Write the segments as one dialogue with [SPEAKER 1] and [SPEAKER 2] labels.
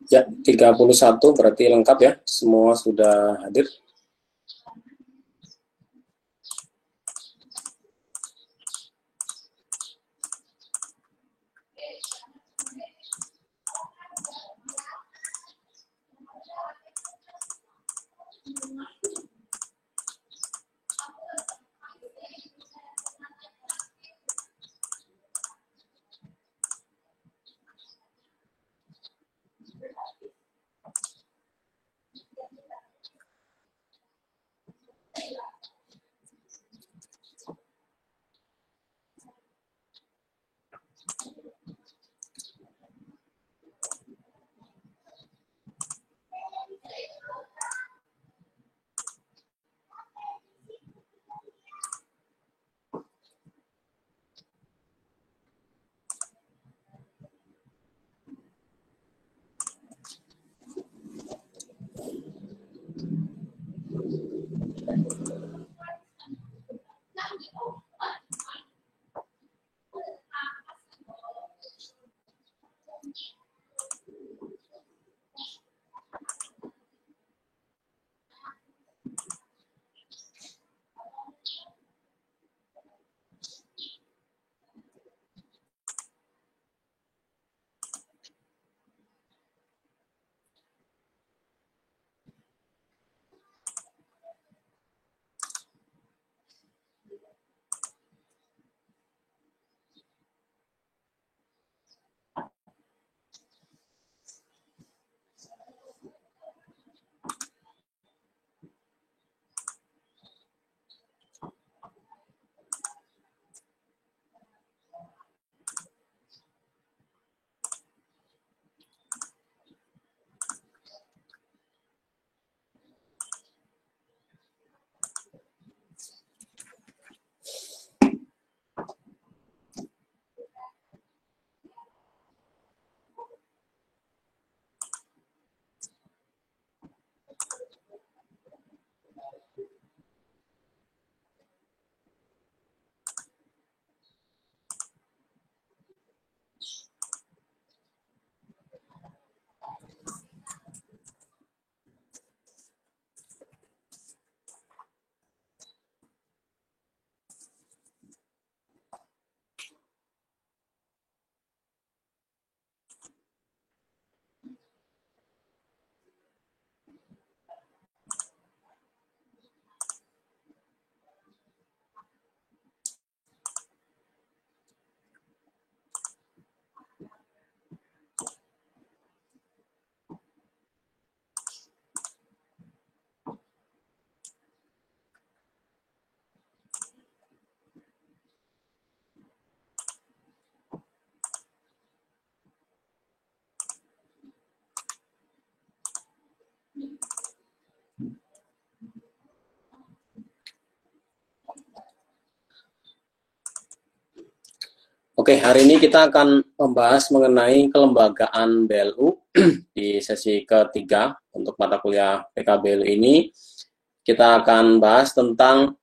[SPEAKER 1] Ya, 31 berarti lengkap ya. Semua sudah hadir. Oke, hari ini kita akan membahas mengenai kelembagaan BLU di sesi ketiga untuk mata kuliah PKBLU ini. Kita akan bahas tentang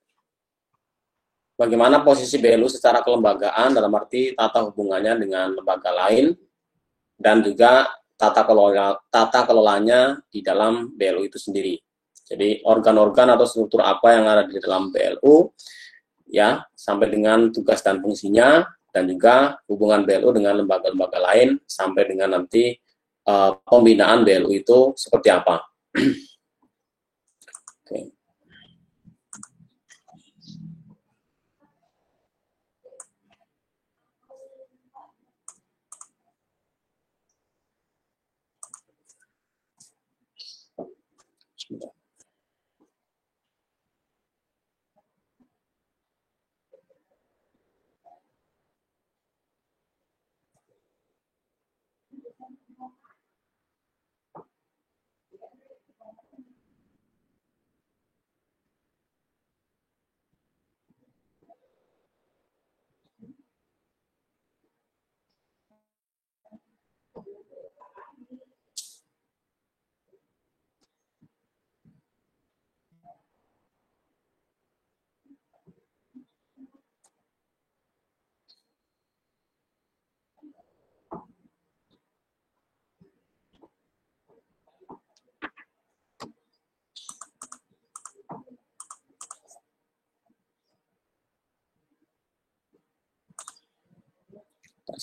[SPEAKER 1] bagaimana posisi BLU secara kelembagaan dalam arti tata hubungannya dengan lembaga lain dan juga tata kelolanya di dalam BLU itu sendiri. Jadi organ-organ atau struktur apa yang ada di dalam BLU ya, sampai dengan tugas dan fungsinya, dan juga hubungan BLU dengan lembaga-lembaga lain sampai dengan nanti pembinaan BLU itu seperti apa. Oke.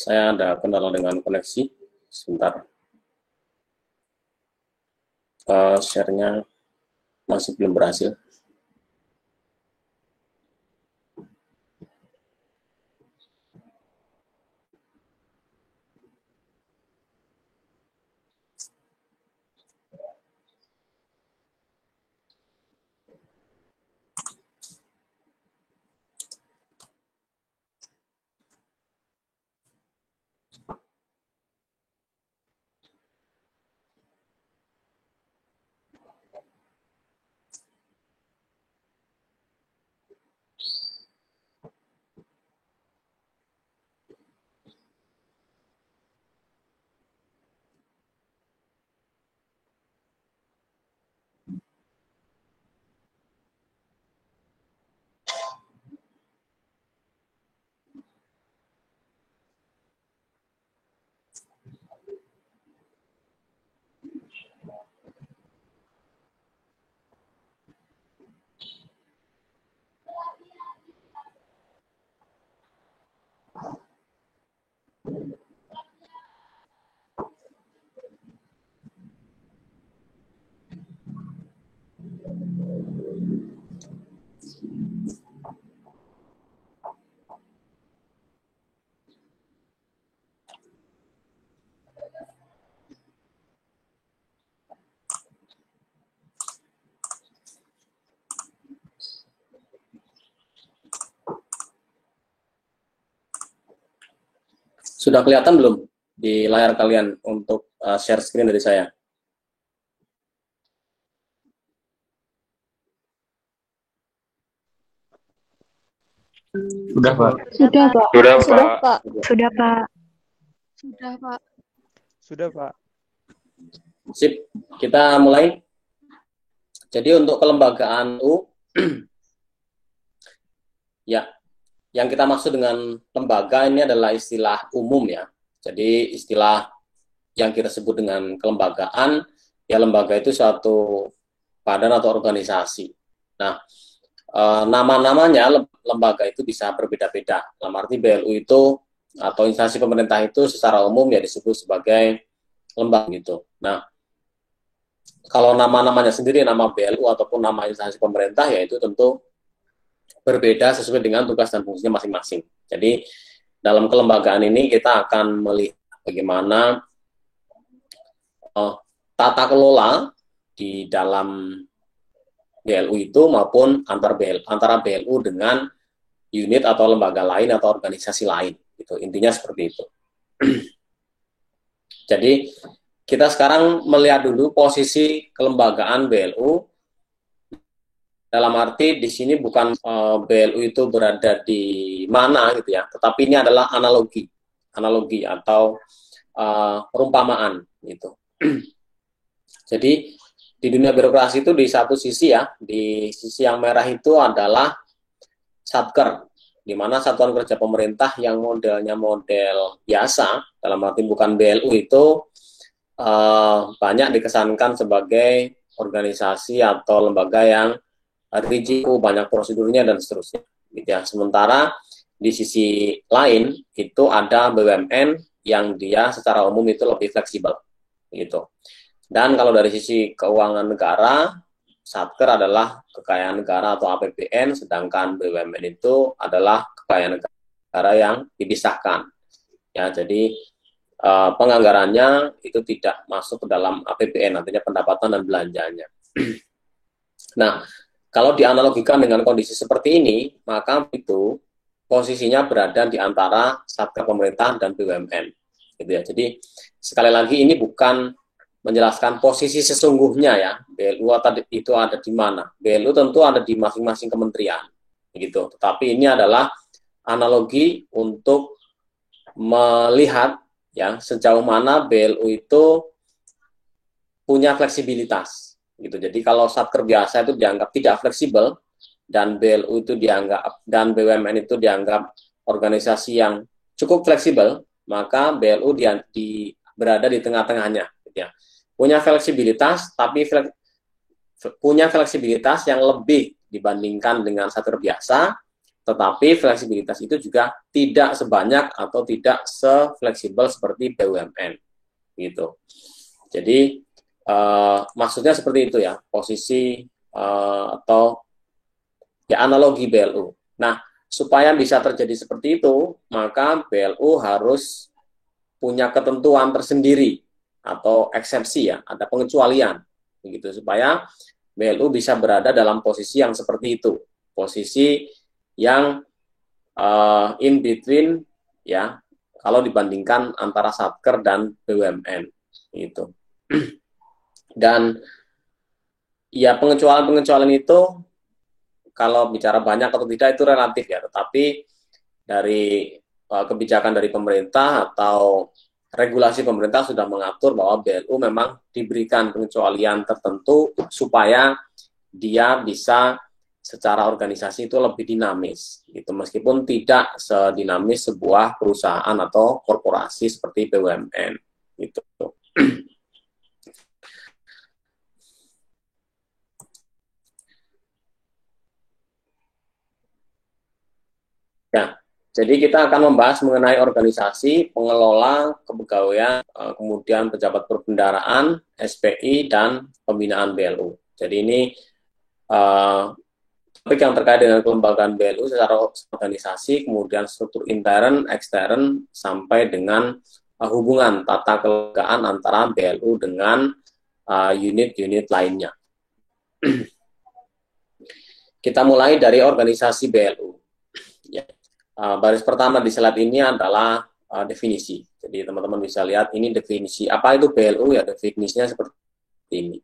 [SPEAKER 1] Saya ada kendala dengan koneksi. Sebentar. Share-nya masih belum berhasil. Sudah kelihatan belum di layar kalian untuk share screen dari saya?
[SPEAKER 2] Sudah, Pak.
[SPEAKER 3] Sudah, Pak.
[SPEAKER 2] Sudah,
[SPEAKER 3] Sudah,
[SPEAKER 2] Pak.
[SPEAKER 3] Pak.
[SPEAKER 4] Sudah, Pak.
[SPEAKER 3] Sudah, Pak.
[SPEAKER 2] Sudah, Pak.
[SPEAKER 1] Sip, kita mulai. Jadi untuk kelembagaan U, ya, yang kita maksud dengan lembaga ini adalah istilah umum ya. Jadi istilah yang kita sebut dengan kelembagaan, ya lembaga itu suatu badan atau organisasi. Nah, nama-namanya lembaga itu bisa berbeda-beda. Dalam arti BLU itu atau instansi pemerintah itu secara umum ya disebut sebagai lembaga gitu. Nah, kalau nama-namanya sendiri, nama BLU ataupun nama instansi pemerintah, ya itu tentu berbeda sesuai dengan tugas dan fungsinya masing-masing. Jadi, dalam kelembagaan ini kita akan melihat bagaimana tata kelola di dalam BLU itu maupun antara BLU dengan unit atau lembaga lain atau organisasi lain. Gitu. Intinya seperti itu. Jadi, kita sekarang melihat dulu posisi kelembagaan BLU. Dalam arti di sini bukan BLU itu berada di mana gitu ya, tetapi ini adalah analogi atau perumpamaan gitu. Jadi di dunia birokrasi itu di satu sisi ya, di sisi yang merah itu adalah Satker, di mana satuan kerja pemerintah yang modelnya model biasa, dalam arti bukan BLU itu banyak dikesankan sebagai organisasi atau lembaga yang rigid, banyak prosedurnya dan seterusnya. Gitu ya. Sementara di sisi lain itu ada BUMN yang dia secara umum itu lebih fleksibel, gitu. Dan kalau dari sisi keuangan negara, Satker adalah kekayaan negara atau APBN, sedangkan BUMN itu adalah kekayaan negara yang dipisahkan. Ya, jadi penganggarannya itu tidak masuk ke dalam APBN, artinya pendapatan dan belanjanya. Nah, kalau dianalogikan dengan kondisi seperti ini, maka itu posisinya berada di antara Satker pemerintah dan BUMN. Gitu ya. Jadi sekali lagi ini bukan menjelaskan posisi sesungguhnya ya, BLU itu ada di mana. BLU tentu ada di masing-masing kementerian, gitu. Tetapi ini adalah analogi untuk melihat ya sejauh mana BLU itu punya fleksibilitas gitu. Jadi kalau Satker biasa itu dianggap tidak fleksibel dan BLU itu dianggap dan BUMN itu dianggap organisasi yang cukup fleksibel, maka BLU berada di tengah-tengahnya gitu ya. Punya fleksibilitas tapi punya fleksibilitas yang lebih dibandingkan dengan Satker biasa, tetapi fleksibilitas itu juga tidak sebanyak atau tidak sefleksibel seperti BUMN gitu. Jadi maksudnya seperti itu ya, posisi atau ya analogi BLU. Nah, supaya bisa terjadi seperti itu, maka BLU harus punya ketentuan tersendiri atau eksepsi ya, ada pengecualian begitu supaya BLU bisa berada dalam posisi yang seperti itu, posisi yang in between ya, kalau dibandingkan antara Satker dan BUMN gitu. Dan ya pengecualian itu kalau bicara banyak atau tidak itu relatif ya, tetapi dari kebijakan dari pemerintah atau regulasi pemerintah sudah mengatur bahwa BLU memang diberikan pengecualian tertentu supaya dia bisa secara organisasi itu lebih dinamis gitu, meskipun tidak sedinamis sebuah perusahaan atau korporasi seperti BUMN gitu. Ya, jadi kita akan membahas mengenai organisasi, pengelola, kepegawaian, kemudian pejabat perbendaharaan, SPI, dan pembinaan BLU. Jadi ini topik yang terkait dengan kelembagaan BLU secara organisasi, kemudian struktur intern, ekstern, sampai dengan hubungan tata kelembagaan antara BLU dengan unit-unit lainnya. Kita mulai dari organisasi BLU. Ya. Baris pertama di slide ini adalah definisi. Jadi teman-teman bisa lihat ini definisi. Apa itu BLU? Ya definisinya seperti ini.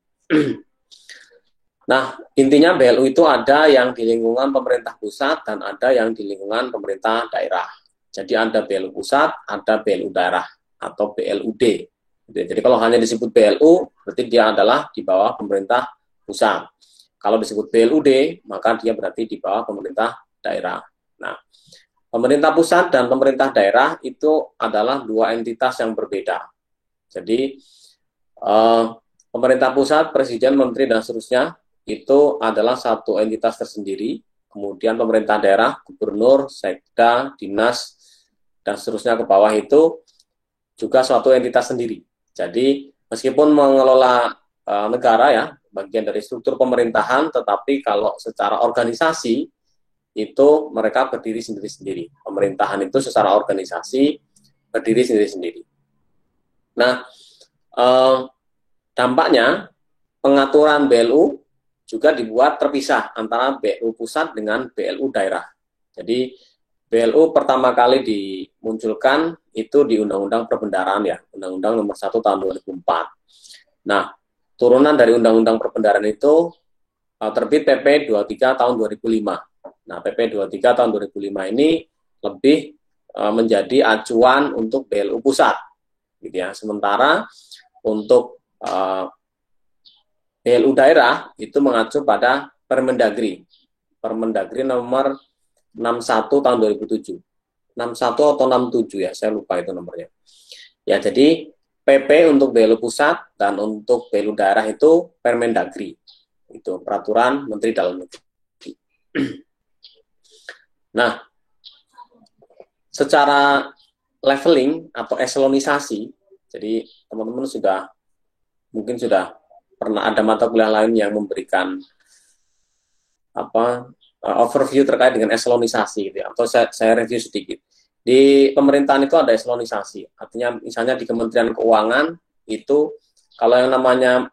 [SPEAKER 1] Nah, intinya BLU itu ada yang di lingkungan pemerintah pusat dan ada yang di lingkungan pemerintah daerah. Jadi ada BLU pusat, ada BLU daerah atau BLUD. Jadi kalau hanya disebut BLU, berarti dia adalah di bawah pemerintah pusat. Kalau disebut BLUD, maka dia berarti di bawah pemerintah daerah. Nah, pemerintah pusat dan pemerintah daerah itu adalah dua entitas yang berbeda. Jadi, pemerintah pusat, presiden, menteri, dan seterusnya, itu adalah satu entitas tersendiri. Kemudian pemerintah daerah, gubernur, sekda, dinas, dan seterusnya ke bawah itu juga suatu entitas sendiri. Jadi, meskipun mengelola negara ya, bagian dari struktur pemerintahan, tetapi kalau secara organisasi, itu mereka berdiri sendiri-sendiri. Pemerintahan itu secara organisasi berdiri sendiri-sendiri. Nah, dampaknya pengaturan BLU juga dibuat terpisah antara BLU pusat dengan BLU daerah. Jadi BLU pertama kali dimunculkan itu di Undang-Undang Perbendaharaan ya, Undang-Undang Nomor 1 Tahun 2004. Nah, turunan dari Undang-Undang Perbendaharaan itu terbit PP 23 Tahun 2005. Nah, PP 23 Tahun 2005 ini lebih menjadi acuan untuk BLU pusat, gitu ya. Sementara untuk BLU daerah itu mengacu pada Permendagri nomor 61 tahun 2007. 61 atau 67 ya, saya lupa itu nomornya. Ya, jadi PP untuk BLU pusat dan untuk BLU daerah itu Permendagri. Itu peraturan Menteri Dalam Negeri. Nah, secara leveling atau eselonisasi, jadi teman-teman mungkin sudah pernah ada mata kuliah lain yang memberikan overview terkait dengan eselonisasi gitu ya, atau saya review sedikit. Di pemerintahan itu ada eselonisasi, artinya misalnya di Kementerian Keuangan itu kalau yang namanya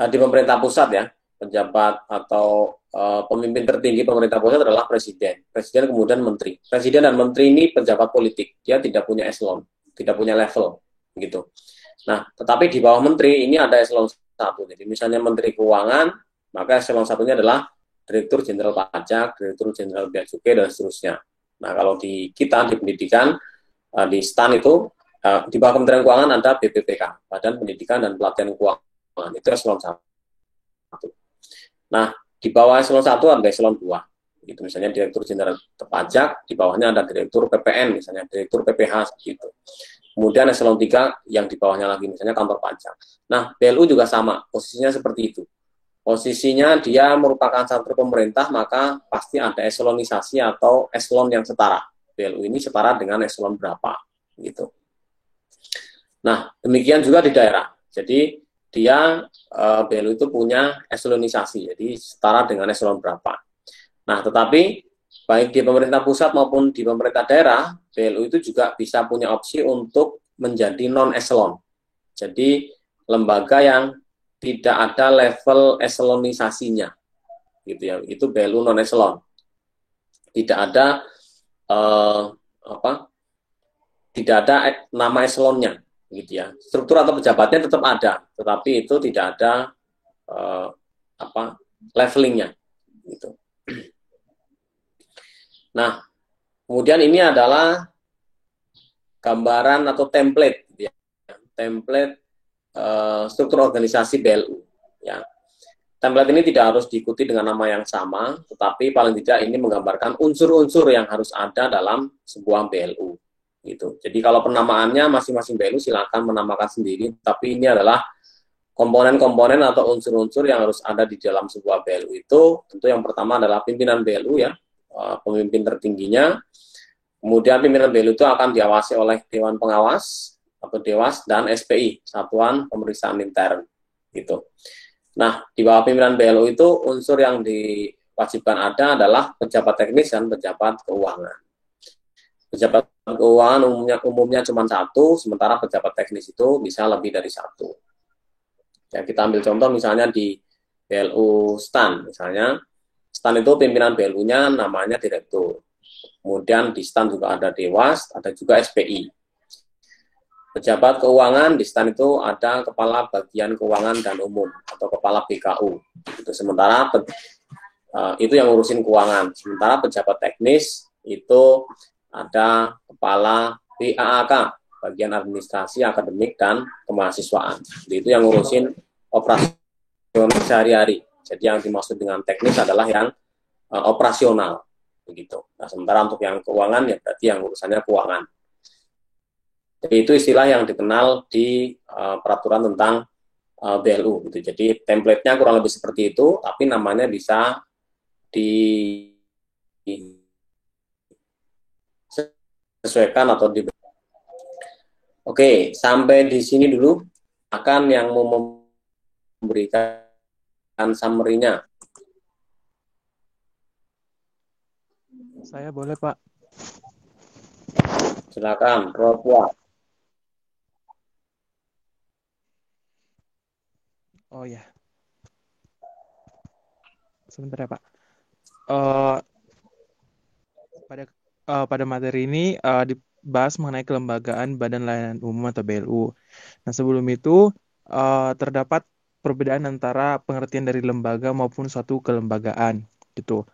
[SPEAKER 1] di pemerintah pusat ya, pejabat atau pemimpin tertinggi pemerintah pusat adalah presiden kemudian menteri. Presiden dan menteri ini pejabat politik, dia tidak punya eselon, tidak punya level gitu. Nah, tetapi di bawah menteri ini ada eselon 1. Jadi misalnya Menteri Keuangan, maka eselon 1-nya adalah Direktur Jenderal Pajak, Direktur Jenderal Bea Cukai, dan seterusnya. Nah, kalau di kita di pendidikan, di STAN itu, di bawah Kementerian Keuangan ada BPPK, Badan Pendidikan dan Pelatihan Keuangan, itu eselon 1. Nah, di bawah eselon 1 ada eselon 2. Itu misalnya Direktur Jenderal Pajak, di bawahnya ada Direktur PPN, misalnya Direktur PPH, gitu. Kemudian eselon 3 yang di bawahnya lagi misalnya kantor pajak. Nah, BLU juga sama, posisinya seperti itu. Posisinya dia merupakan satu pemerintah, maka pasti ada eselonisasi atau eselon yang setara. BLU ini setara dengan eselon berapa, gitu. Nah, demikian juga di daerah. Jadi dia BLU itu punya eselonisasi, jadi setara dengan eselon berapa. Nah, tetapi baik di pemerintah pusat maupun di pemerintah daerah, BLU itu juga bisa punya opsi untuk menjadi non-eselon. Jadi lembaga yang tidak ada level eselonisasinya, gitu ya. Itu BLU non-eselon. Tidak ada eh, apa? Tidak ada nama eselonnya, gitu ya. Struktur atau pejabatnya tetap ada, tetapi itu tidak ada apa levelingnya, gitu. Nah, kemudian ini adalah gambaran atau template, gitu ya. Template struktur organisasi BLU. Ya. Template ini tidak harus diikuti dengan nama yang sama, tetapi paling tidak ini menggambarkan unsur-unsur yang harus ada dalam sebuah BLU. Gitu. Jadi kalau penamaannya masing-masing BLU silakan menamakan sendiri, tapi ini adalah komponen-komponen atau unsur-unsur yang harus ada di dalam sebuah BLU itu. Tentu yang pertama adalah pimpinan BLU ya, pemimpin tertingginya. Kemudian pimpinan BLU itu akan diawasi oleh Dewan Pengawas atau Dewas dan SPI, Satuan Pemeriksaan Intern. Gitu. Nah, di bawah pimpinan BLU itu unsur yang diwajibkan ada adalah pejabat teknis dan pejabat keuangan. Pejabat keuangan umumnya cuma satu, sementara pejabat teknis itu bisa lebih dari satu. Ya, kita ambil contoh misalnya di BLU STAN, misalnya STAN itu pimpinan BLU-nya namanya direktur. Kemudian di STAN juga ada Dewas, ada juga SPI. Pejabat keuangan di STAN itu ada kepala bagian keuangan dan umum atau kepala BKU. Itu sementara itu yang ngurusin keuangan. Sementara pejabat teknis itu ada kepala BAAK, bagian administrasi, akademik dan kemahasiswaan. Jadi itu yang ngurusin operasional sehari-hari. Jadi yang dimaksud dengan teknis adalah yang operasional, begitu. Nah, sementara untuk yang keuangan ya berarti yang urusannya keuangan. Jadi itu istilah yang dikenal di peraturan tentang BLU. Gitu. Jadi template-nya kurang lebih seperti itu, tapi namanya bisa disesuaikan atau di. Oke, sampai di sini dulu. Akan yang mau memberikan summary-nya.
[SPEAKER 2] Saya boleh, Pak.
[SPEAKER 1] Silakan, Rob.
[SPEAKER 2] Oh ya, sebentar ya Pak. Pada materi ini dibahas mengenai kelembagaan Badan Layanan Umum atau BLU. Nah sebelum itu terdapat perbedaan antara pengertian dari lembaga maupun suatu kelembagaan gitu.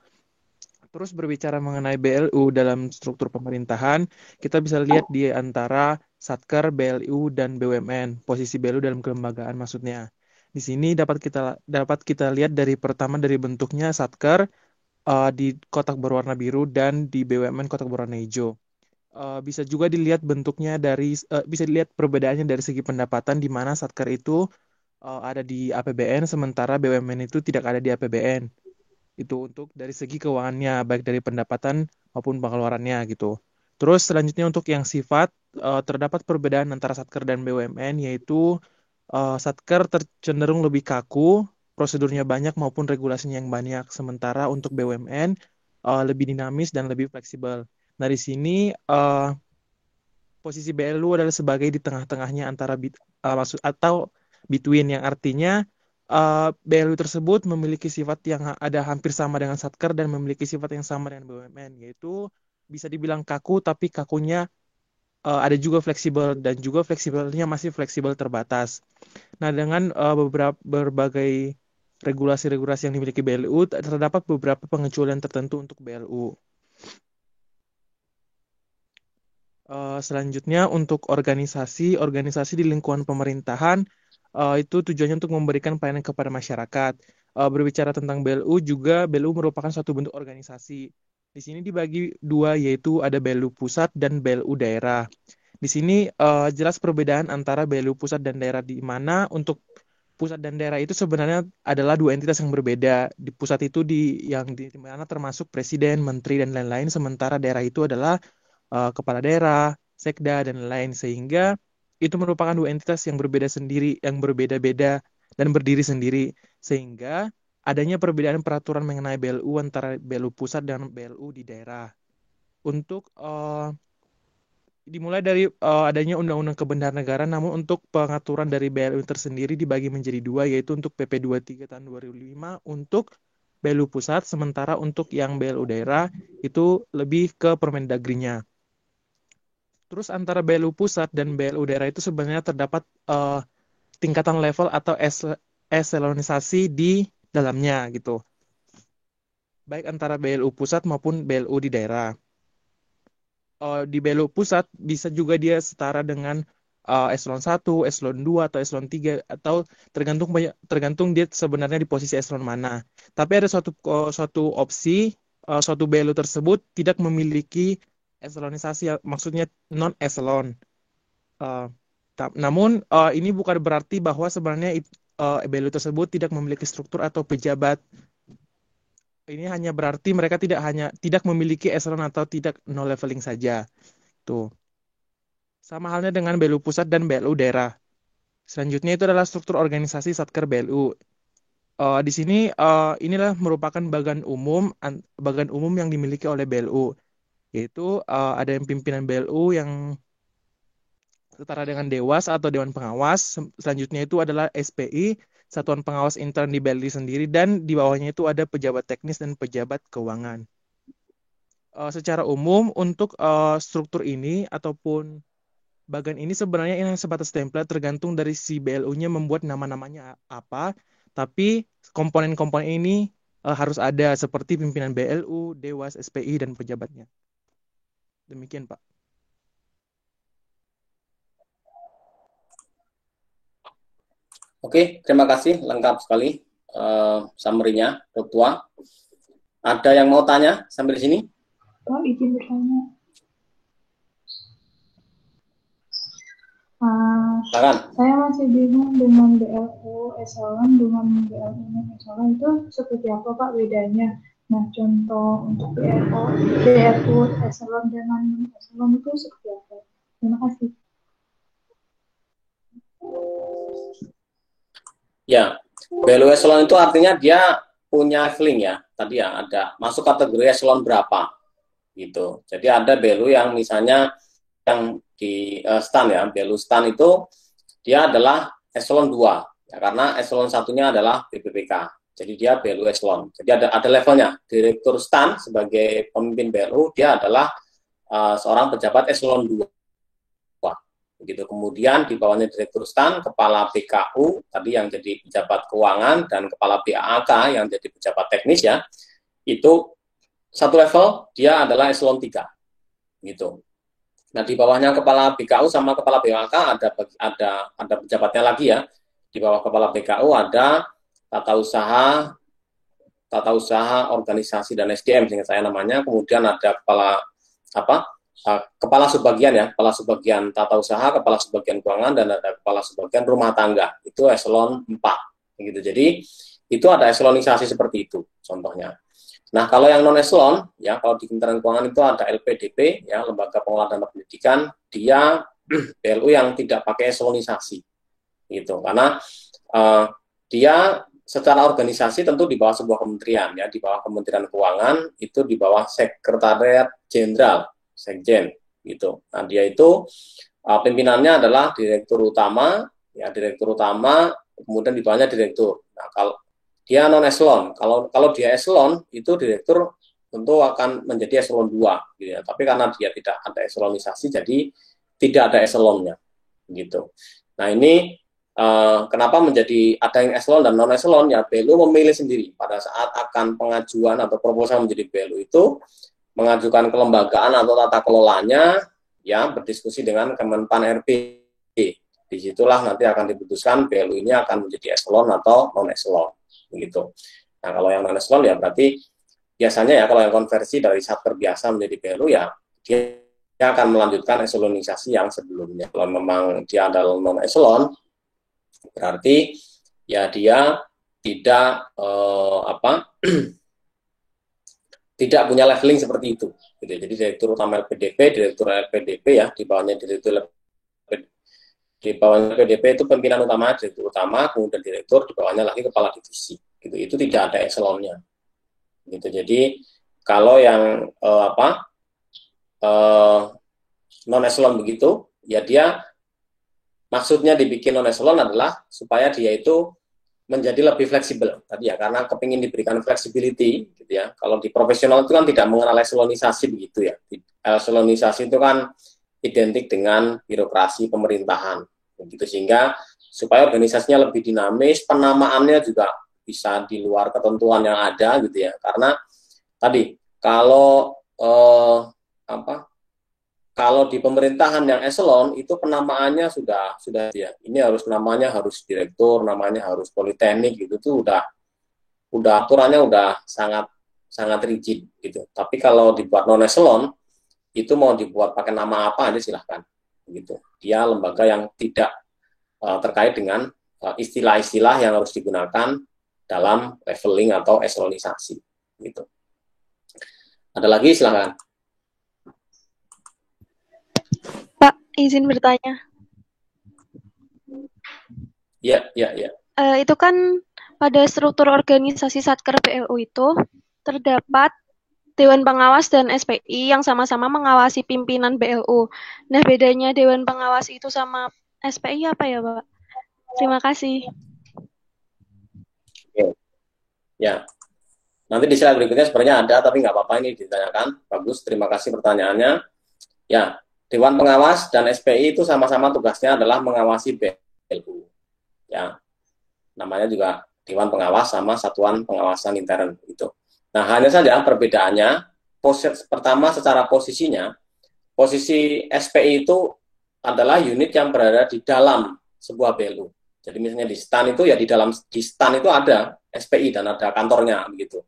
[SPEAKER 2] Terus berbicara mengenai BLU dalam struktur pemerintahan, kita bisa lihat di antara Satker, BLU, dan BUMN. Posisi BLU dalam kelembagaan maksudnya. Di sini dapat kita lihat dari pertama dari bentuknya Satker di kotak berwarna biru dan di BUMN kotak berwarna hijau. Bisa juga dilihat bentuknya bisa dilihat perbedaannya dari segi pendapatan di mana Satker itu ada di APBN sementara BUMN itu tidak ada di APBN. Itu untuk dari segi keuangannya baik dari pendapatan maupun pengeluarannya gitu. Terus selanjutnya untuk yang sifat terdapat perbedaan antara Satker dan BUMN yaitu Satker cenderung lebih kaku, prosedurnya banyak maupun regulasinya yang banyak. Sementara untuk BUMN lebih dinamis dan lebih fleksibel. Nah di sini posisi BLU adalah sebagai di tengah-tengahnya antara maksud atau between yang artinya BLU tersebut memiliki sifat yang ada hampir sama dengan Satker dan memiliki sifat yang sama dengan BUMN, yaitu bisa dibilang kaku tapi kakunya ada juga fleksibel dan juga fleksibelnya masih fleksibel terbatas. Nah dengan berbagai regulasi-regulasi yang dimiliki BLU terdapat beberapa pengecualian tertentu untuk BLU. Selanjutnya untuk organisasi di lingkungan pemerintahan itu tujuannya untuk memberikan pelayanan kepada masyarakat. Berbicara tentang BLU juga BLU merupakan suatu bentuk organisasi. Di sini dibagi dua yaitu ada BLU pusat dan BLU daerah. Di sini jelas perbedaan antara BLU pusat dan daerah di mana untuk pusat dan daerah itu sebenarnya adalah dua entitas yang berbeda. Di pusat itu yang di mana termasuk presiden, menteri dan lain-lain, sementara daerah itu adalah kepala daerah, sekda dan lain-lain, sehingga itu merupakan dua entitas yang berbeda sendiri, yang berbeda-beda dan berdiri sendiri, sehingga adanya perbedaan peraturan mengenai BLU antara BLU pusat dan BLU di daerah. Untuk dimulai dari adanya Undang-Undang Kebendarnegara, namun untuk pengaturan dari BLU tersendiri dibagi menjadi dua, yaitu untuk PP 23 tahun 2005 untuk BLU pusat, sementara untuk yang BLU daerah itu lebih ke Permendagrinya. Terus antara BLU pusat dan BLU daerah itu sebenarnya terdapat tingkatan level atau eselonisasi di dalamnya gitu, baik antara BLU pusat maupun BLU di daerah. Di BLU pusat bisa juga dia setara dengan eselon 1, eselon 2 atau eselon 3, atau tergantung dia sebenarnya di posisi eselon mana. Tapi ada suatu opsi suatu BLU tersebut tidak memiliki eselonisasi, maksudnya non eselon. Uh, Namun ini bukan berarti bahwa sebenarnya BLU tersebut tidak memiliki struktur atau pejabat. Ini hanya berarti mereka tidak memiliki eselon atau tidak no leveling saja. Tuh. Sama halnya dengan BLU pusat dan BLU daerah. Selanjutnya itu adalah struktur organisasi Satker BLU. Di sini inilah merupakan bagian umum yang dimiliki oleh BLU, yaitu ada yang pimpinan BLU yang setara dengan Dewas atau Dewan Pengawas. Selanjutnya itu adalah SPI, Satuan Pengawas Intern di BLI sendiri, dan di bawahnya itu ada pejabat teknis dan pejabat keuangan. Secara umum untuk struktur ini ataupun bagian ini sebenarnya ini sebatas template, tergantung dari si BLU-nya membuat nama-namanya apa, tapi komponen-komponen ini harus ada seperti pimpinan BLU, Dewas, SPI, dan pejabatnya. Demikian, Pak.
[SPEAKER 1] Oke, terima kasih, lengkap sekali summary-nya, Ketua. Ada yang mau tanya sampai di sini?
[SPEAKER 3] Pak, izin bertanya. Saya masih bingung dengan BLU eselon dengan BLU eselon itu seperti apa Pak bedanya? Nah, contoh untuk BLU eselon dengan eselon itu seperti apa? Terima kasih.
[SPEAKER 1] Ya, BLU eselon itu artinya dia punya leveling ya. Tadi ya ada masuk kategori eselon berapa gitu. Jadi ada BLU yang misalnya yang di STAN ya, BLU STAN itu dia adalah eselon 2 ya, karena eselon satunya adalah BPPK. Jadi dia BLU eselon. Jadi ada levelnya. Direktur STAN sebagai pemimpin BLU dia adalah seorang pejabat eselon 2. Begitu. Kemudian di bawahnya direktur STAN, kepala BKU tadi yang jadi pejabat keuangan, dan kepala BAAK yang jadi pejabat teknis ya, itu satu level dia adalah eselon 3 gitu. Nah, di bawahnya kepala BKU sama kepala BAAK ada pejabatnya lagi ya. Di bawah kepala BKU ada tata usaha organisasi dan SDM sehingga saya namanya. Kemudian ada kepala subbagian ya, kepala subbagian tata usaha, kepala subbagian keuangan, dan ada kepala subbagian rumah tangga. Itu eselon 4 gitu. Jadi itu ada eselonisasi seperti itu contohnya. Nah, kalau yang non eselon ya, kalau di Kementerian Keuangan itu ada LPDP ya, Lembaga Pengelola Dana Pendidikan, dia BLU yang tidak pakai eselonisasi gitu. Karena dia secara organisasi tentu di bawah sebuah kementerian ya, di bawah Kementerian Keuangan, itu di bawah Sekretariat Jenderal, Sekjen gitu. Nah, dia itu pimpinannya adalah direktur utama ya, kemudian di bawahnya direktur. Nah, kalau dia non eselon, kalau dia eselon itu direktur tentu akan menjadi eselon 2 gitu ya. Tapi karena dia tidak ada eselonisasi, jadi tidak ada eselonnya gitu. Nah, ini kenapa menjadi ada yang eselon dan non eselon ya, BLU memilih sendiri pada saat akan pengajuan atau proposal menjadi BLU itu, mengajukan kelembagaan atau tata kelolanya ya, berdiskusi dengan Kemenpan RB. Disitulah nanti akan diputuskan BLU ini akan menjadi eselon atau non eselon gitu. Nah, kalau yang non eselon ya berarti biasanya ya, kalau yang konversi dari satker biasa menjadi BLU ya dia akan melanjutkan eselonisasi yang sebelumnya. Kalau memang dia adalah non eselon berarti ya dia tidak tidak punya leveling seperti itu. Gitu. Jadi direktur utama LPDP ya, di bawahnya LPDP itu pimpinan utama, direktur utama, kemudian direktur, di bawahnya lagi kepala divisi. Gitu. Itu tidak ada eselonnya. Gitu. Jadi kalau yang non eselon begitu, ya dia maksudnya dibikin non eselon adalah supaya dia itu menjadi lebih fleksibel tadi ya, karena kepingin diberikan flexibility gitu ya. Kalau di profesional itu kan tidak mengenal eselonisasi begitu ya. Eselonisasi itu kan identik dengan birokrasi pemerintahan begitu, sehingga supaya organisasinya lebih dinamis, penamaannya juga bisa di luar ketentuan yang ada gitu ya. Karena tadi kalau kalau di pemerintahan yang eselon itu penamaannya sudah ya. Ini namanya harus direktur, namanya harus politeknik gitu tuh udah aturannya udah sangat rigid gitu. Tapi kalau dibuat non eselon itu mau dibuat pakai nama apa aja silahkan gitu. Dia lembaga yang tidak terkait dengan istilah-istilah yang harus digunakan dalam leveling atau eselonisasi gitu. Ada lagi silahkan.
[SPEAKER 4] Pak, izin bertanya.
[SPEAKER 1] Ya.
[SPEAKER 4] Itu kan pada struktur organisasi Satker BLU itu terdapat Dewan Pengawas dan SPI yang sama-sama mengawasi pimpinan BLU. Nah, bedanya Dewan Pengawas itu sama SPI apa ya, Pak? Terima kasih.
[SPEAKER 1] Oke. Ya. Nanti di slide berikutnya sebenarnya ada, tapi nggak apa-apa ini ditanyakan. Bagus, terima kasih pertanyaannya. Ya, Dewan Pengawas dan SPI itu sama-sama tugasnya adalah mengawasi BLU. Ya, namanya juga Dewan Pengawas sama Satuan Pengawasan Intern itu. Nah, hanya saja perbedaannya, pertama secara posisinya, posisi SPI itu adalah unit yang berada di dalam sebuah BLU. Jadi misalnya di STAN itu ya di STAN itu ada SPI dan ada kantornya begitu.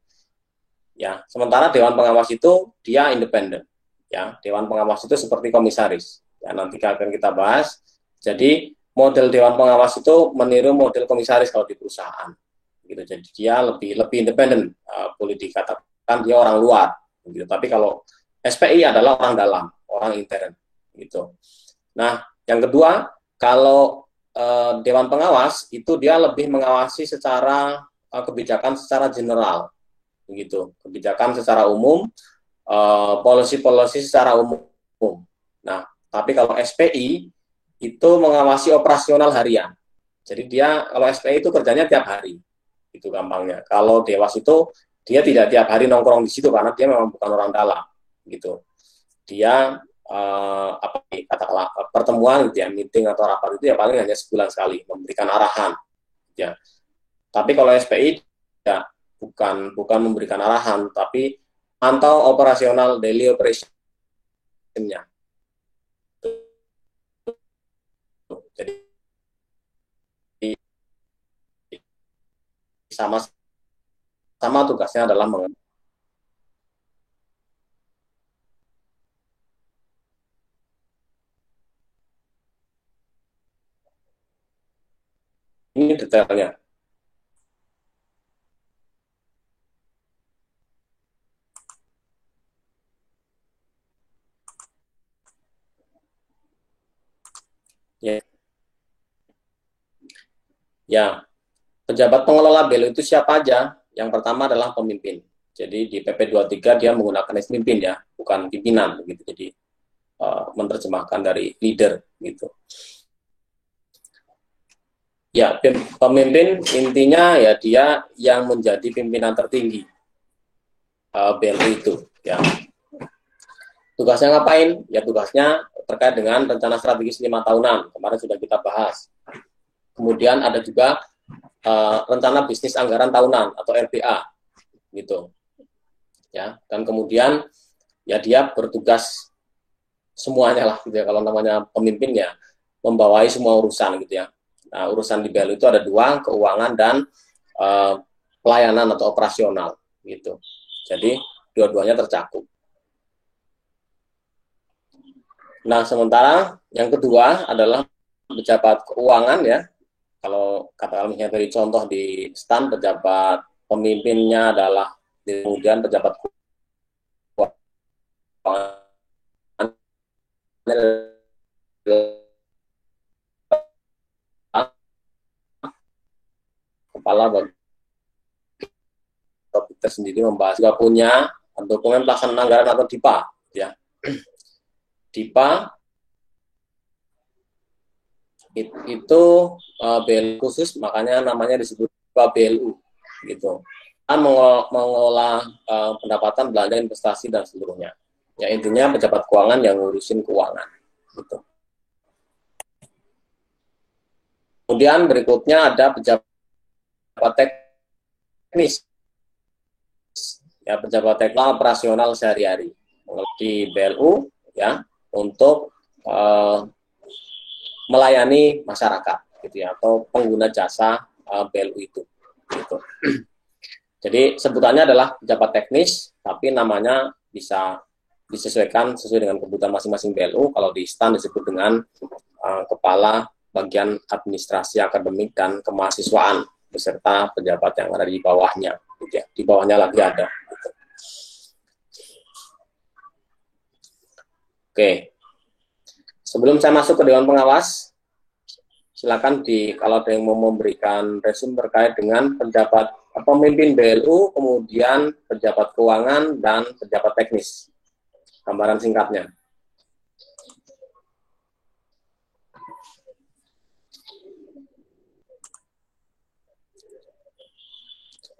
[SPEAKER 1] Ya, sementara Dewan Pengawas itu dia independen. Ya, Dewan Pengawas itu seperti komisaris. Ya, nanti akan kita bahas. Jadi model Dewan Pengawas itu meniru model komisaris kalau di perusahaan. Gitu. Jadi dia lebih independen, boleh dikatakan dia orang luar. Gitu. Tapi kalau SPI adalah orang dalam, orang intern. Gitu. Nah, yang kedua, kalau Dewan Pengawas itu dia lebih mengawasi secara kebijakan secara general. Begitu, kebijakan secara umum, policy secara umum. Nah, tapi kalau SPI itu mengawasi operasional harian. Jadi dia kalau SPI itu kerjanya tiap hari, itu gampangnya. Kalau Dewas itu dia tidak tiap hari nongkrong di situ karena dia memang bukan orang dalam, gitu. Dia katakanlah pertemuan gitu ya, meeting atau rapat itu ya paling hanya sebulan sekali memberikan arahan. Ya. Tapi kalau SPI ya bukan memberikan arahan, tapi mantau operasional daily operation-nya. Jadi sama tugasnya adalah ini detailnya. Ya, pejabat pengelola BEL itu siapa aja? Yang pertama adalah pemimpin. Jadi di PP 23 dia menggunakan pemimpin ya, bukan pimpinan gitu. Jadi menerjemahkan dari leader gitu. Ya, pemimpin intinya ya dia yang menjadi pimpinan tertinggi BEL itu ya. Tugasnya ngapain? Ya tugasnya terkait dengan rencana strategis 5 tahunan. Kemarin sudah kita bahas. Kemudian ada juga rencana bisnis anggaran tahunan atau RBA gitu. Ya, dan kemudian ya dia bertugas semuanya lah gitu ya, kalau namanya pemimpinnya membawai semua urusan gitu ya. Nah, urusan di BEL itu ada dua, keuangan dan pelayanan atau operasional gitu. Jadi dua-duanya tercakup. Nah, sementara yang kedua adalah pejabat keuangan ya. kalau katakanlah misalnya dari contoh di STAN, pejabat pemimpinnya adalah, kemudian pejabat keuangan kepala bagian kita sendiri membahas, juga punya dokumen pelaksanaan anggaran atau DIPA, ya. DIPA itu BLU khusus, makanya namanya disebut DIPA BLU, gitu. Kan mengelola pendapatan, belanja, investasi dan seluruhnya. Ya intinya pejabat keuangan yang ngurusin keuangan, gitu. Kemudian berikutnya ada pejabat teknis. Ya, pejabat teknis operasional sehari-hari di BLU, ya, untuk melayani masyarakat, gitu ya, atau pengguna jasa BLU itu, gitu. Jadi sebutannya adalah pejabat teknis, tapi namanya bisa disesuaikan sesuai dengan kebutuhan masing-masing BLU. Kalau di STAN disebut dengan kepala bagian administrasi akademik dan kemahasiswaan beserta pejabat yang ada di bawahnya, gitu ya. Di bawahnya lagi ada. Gitu. Oke. Sebelum saya masuk ke Dewan Pengawas, silakan kalau ada yang mau memberikan resume terkait dengan pejabat pemimpin BLU, kemudian pejabat keuangan dan pejabat teknis. Gambaran singkatnya.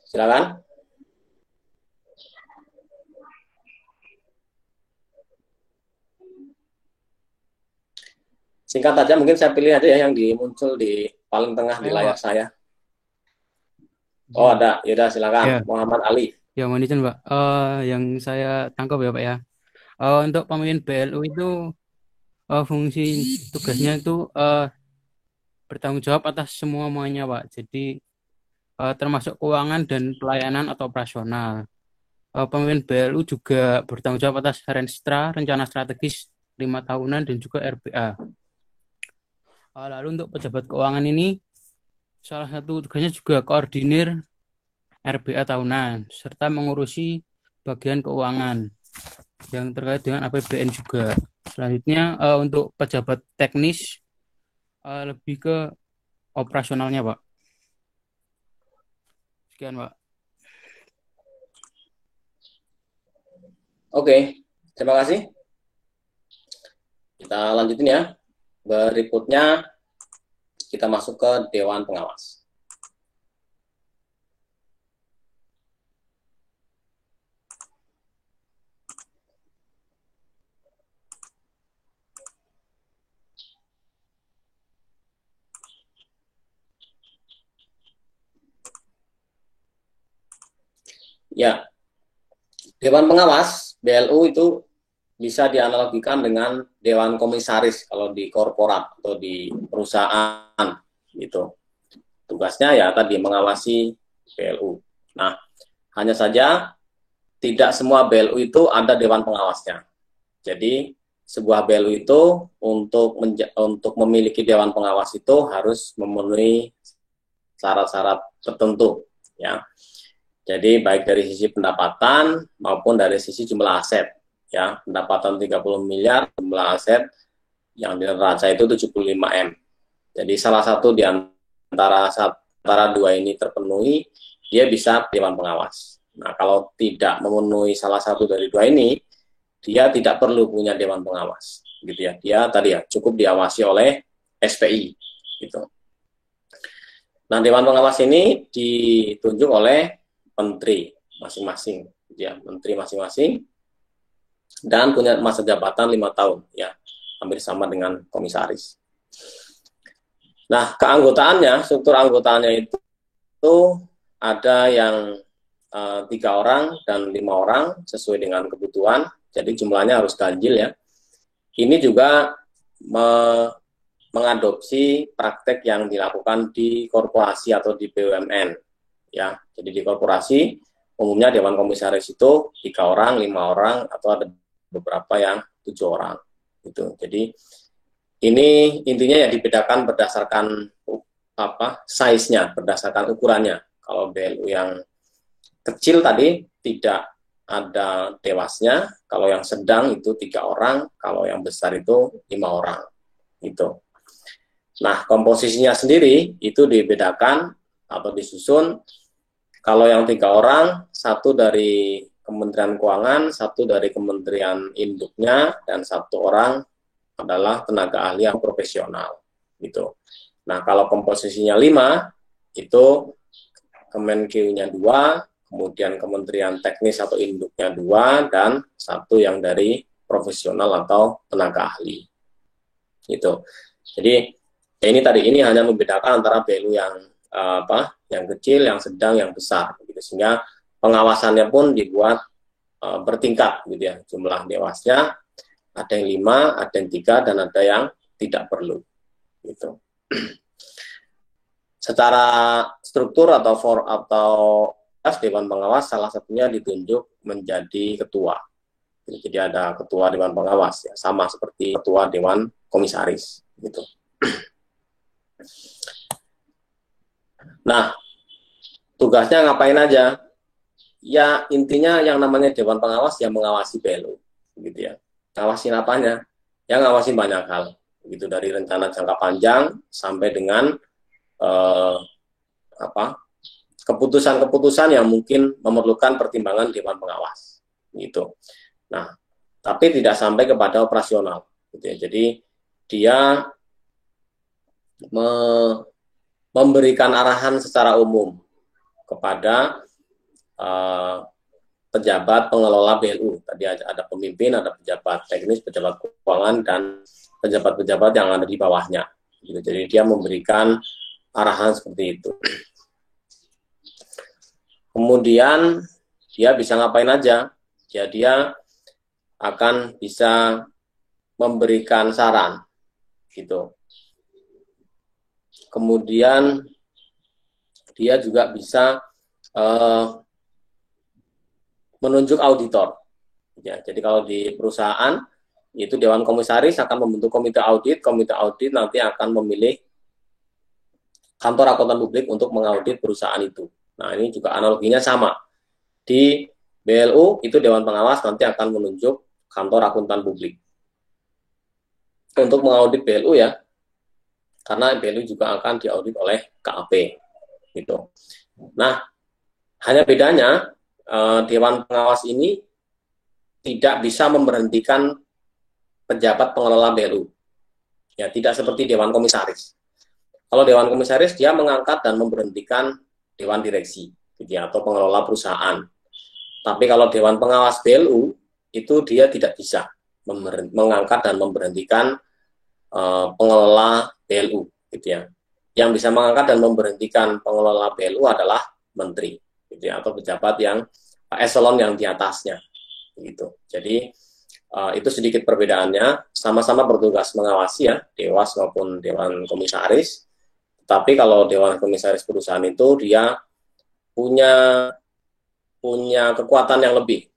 [SPEAKER 1] Silakan. Singkat saja, mungkin saya pilih aja ya yang muncul di paling tengah di layar saya. Oh ada, yaudah silakan. Ya. Muhammad Ali.
[SPEAKER 5] Ya, mohon izin Pak. Yang saya tangkap ya Pak ya. Untuk pemimpin BLU itu fungsi tugasnya itu bertanggung jawab atas semuanya Pak. Jadi termasuk keuangan dan pelayanan atau operasional. Pemimpin BLU juga bertanggung jawab atas Renstra, rencana strategis 5 tahunan dan juga RBA. Lalu untuk pejabat keuangan ini, salah satu tugasnya juga koordinir RBA tahunan, serta mengurusi bagian keuangan yang terkait dengan APBN juga. Selanjutnya untuk pejabat teknis, lebih ke operasionalnya Pak. Sekian Pak.
[SPEAKER 1] Oke, terima kasih. Kita lanjutin ya. Berikutnya kita masuk ke Dewan Pengawas. Ya, Dewan Pengawas BLU itu bisa dianalogikan dengan Dewan Komisaris kalau di korporat atau di perusahaan gitu. Tugasnya ya tadi mengawasi BLU. Nah, hanya saja tidak semua BLU itu ada Dewan Pengawasnya. Jadi sebuah BLU itu untuk memiliki Dewan Pengawas itu harus memenuhi syarat-syarat tertentu ya. Jadi baik dari sisi pendapatan maupun dari sisi jumlah aset. Ya, pendapatan 30 miliar, jumlah aset yang di neraca itu 75 M. Jadi salah satu di antara dua ini terpenuhi, dia bisa Dewan Pengawas. Nah, kalau tidak memenuhi salah satu dari dua ini, dia tidak perlu punya Dewan Pengawas, gitu ya. Dia tadi ya cukup diawasi oleh SPI, gitu. Nah, Dewan Pengawas ini ditunjuk oleh menteri masing-masing, ya, menteri masing-masing. Dan punya masa jabatan 5 tahun, ya, hampir sama dengan komisaris. Nah, keanggotaannya, struktur anggotaannya itu ada yang 3 orang dan 5 orang sesuai dengan kebutuhan, jadi jumlahnya harus ganjil ya. Ini juga mengadopsi praktek yang dilakukan di korporasi atau di BUMN, ya. Jadi di korporasi umumnya Dewan Komisaris itu 3 orang, 5 orang, atau ada beberapa yang 7 orang gitu. Jadi ini intinya ya dibedakan berdasarkan size-nya, berdasarkan ukurannya. Kalau BLU yang kecil tadi tidak ada dewasnya, kalau yang sedang itu 3 orang, kalau yang besar itu 5 orang. Gitu. Nah, komposisinya sendiri itu dibedakan atau disusun. Kalau yang 3 orang, 1 dari Kementerian Keuangan, 1 dari Kementerian Induknya, dan 1 orang adalah tenaga ahli yang profesional. Gitu. Nah, kalau komposisinya 5, itu Kemenkeu-nya 2, kemudian Kementerian Teknis atau Induknya 2, dan 1 yang dari profesional atau tenaga ahli. Gitu. Jadi ini hanya membedakan antara BLU yang yang kecil, yang sedang, yang besar. Gitu. Sehingga pengawasannya pun dibuat bertingkat, gitu ya. Jumlah dewasnya ada yang 5, ada yang 3, dan ada yang tidak perlu. Gitu. Secara struktur atau Dewan Pengawas salah satunya ditunjuk menjadi ketua. Jadi ada ketua Dewan Pengawas, ya, sama seperti ketua Dewan Komisaris. Gitu. Nah, tugasnya ngapain aja? Ya, intinya yang namanya Dewan Pengawas yang mengawasi BLU. Gitu ya. Ngawasin apanya? Ya, ngawasin banyak hal. Gitu, dari rencana jangka panjang sampai dengan keputusan-keputusan yang mungkin memerlukan pertimbangan Dewan Pengawas, gitu. Nah, tapi tidak sampai kepada operasional, gitu ya. Jadi dia memberikan arahan secara umum kepada pejabat pengelola BLU. Tadi ada pemimpin, ada pejabat teknis, pejabat keuangan, dan pejabat-pejabat yang ada di bawahnya. Gitu. Jadi dia memberikan arahan seperti itu. Kemudian dia bisa ngapain aja? Ya, dia akan bisa memberikan saran, gitu. Kemudian dia juga bisa menunjuk auditor. Ya, jadi kalau di perusahaan itu Dewan Komisaris akan membentuk komite audit nanti akan memilih kantor akuntan publik untuk mengaudit perusahaan itu. Nah, ini juga analoginya sama. Di BLU itu Dewan Pengawas nanti akan menunjuk kantor akuntan publik untuk mengaudit BLU, ya, karena BLU juga akan diaudit oleh KAP. Gitu. Nah, hanya bedanya Dewan Pengawas ini tidak bisa memberhentikan pejabat pengelola BLU. Ya, tidak seperti Dewan Komisaris. Kalau Dewan Komisaris dia mengangkat dan memberhentikan Dewan Direksi, gitu ya, atau pengelola perusahaan. Tapi kalau Dewan Pengawas BLU itu dia tidak bisa mengangkat dan memberhentikan pengelola BLU, gitu ya. Yang bisa mengangkat dan memberhentikan pengelola BLU adalah menteri, gitu ya, atau pejabat yang eselon yang di atasnya, gitu. Jadi itu sedikit perbedaannya. Sama-sama bertugas mengawasi, ya, Dewas maupun Dewan Komisaris. Tapi kalau Dewan Komisaris perusahaan itu dia punya kekuatan yang lebih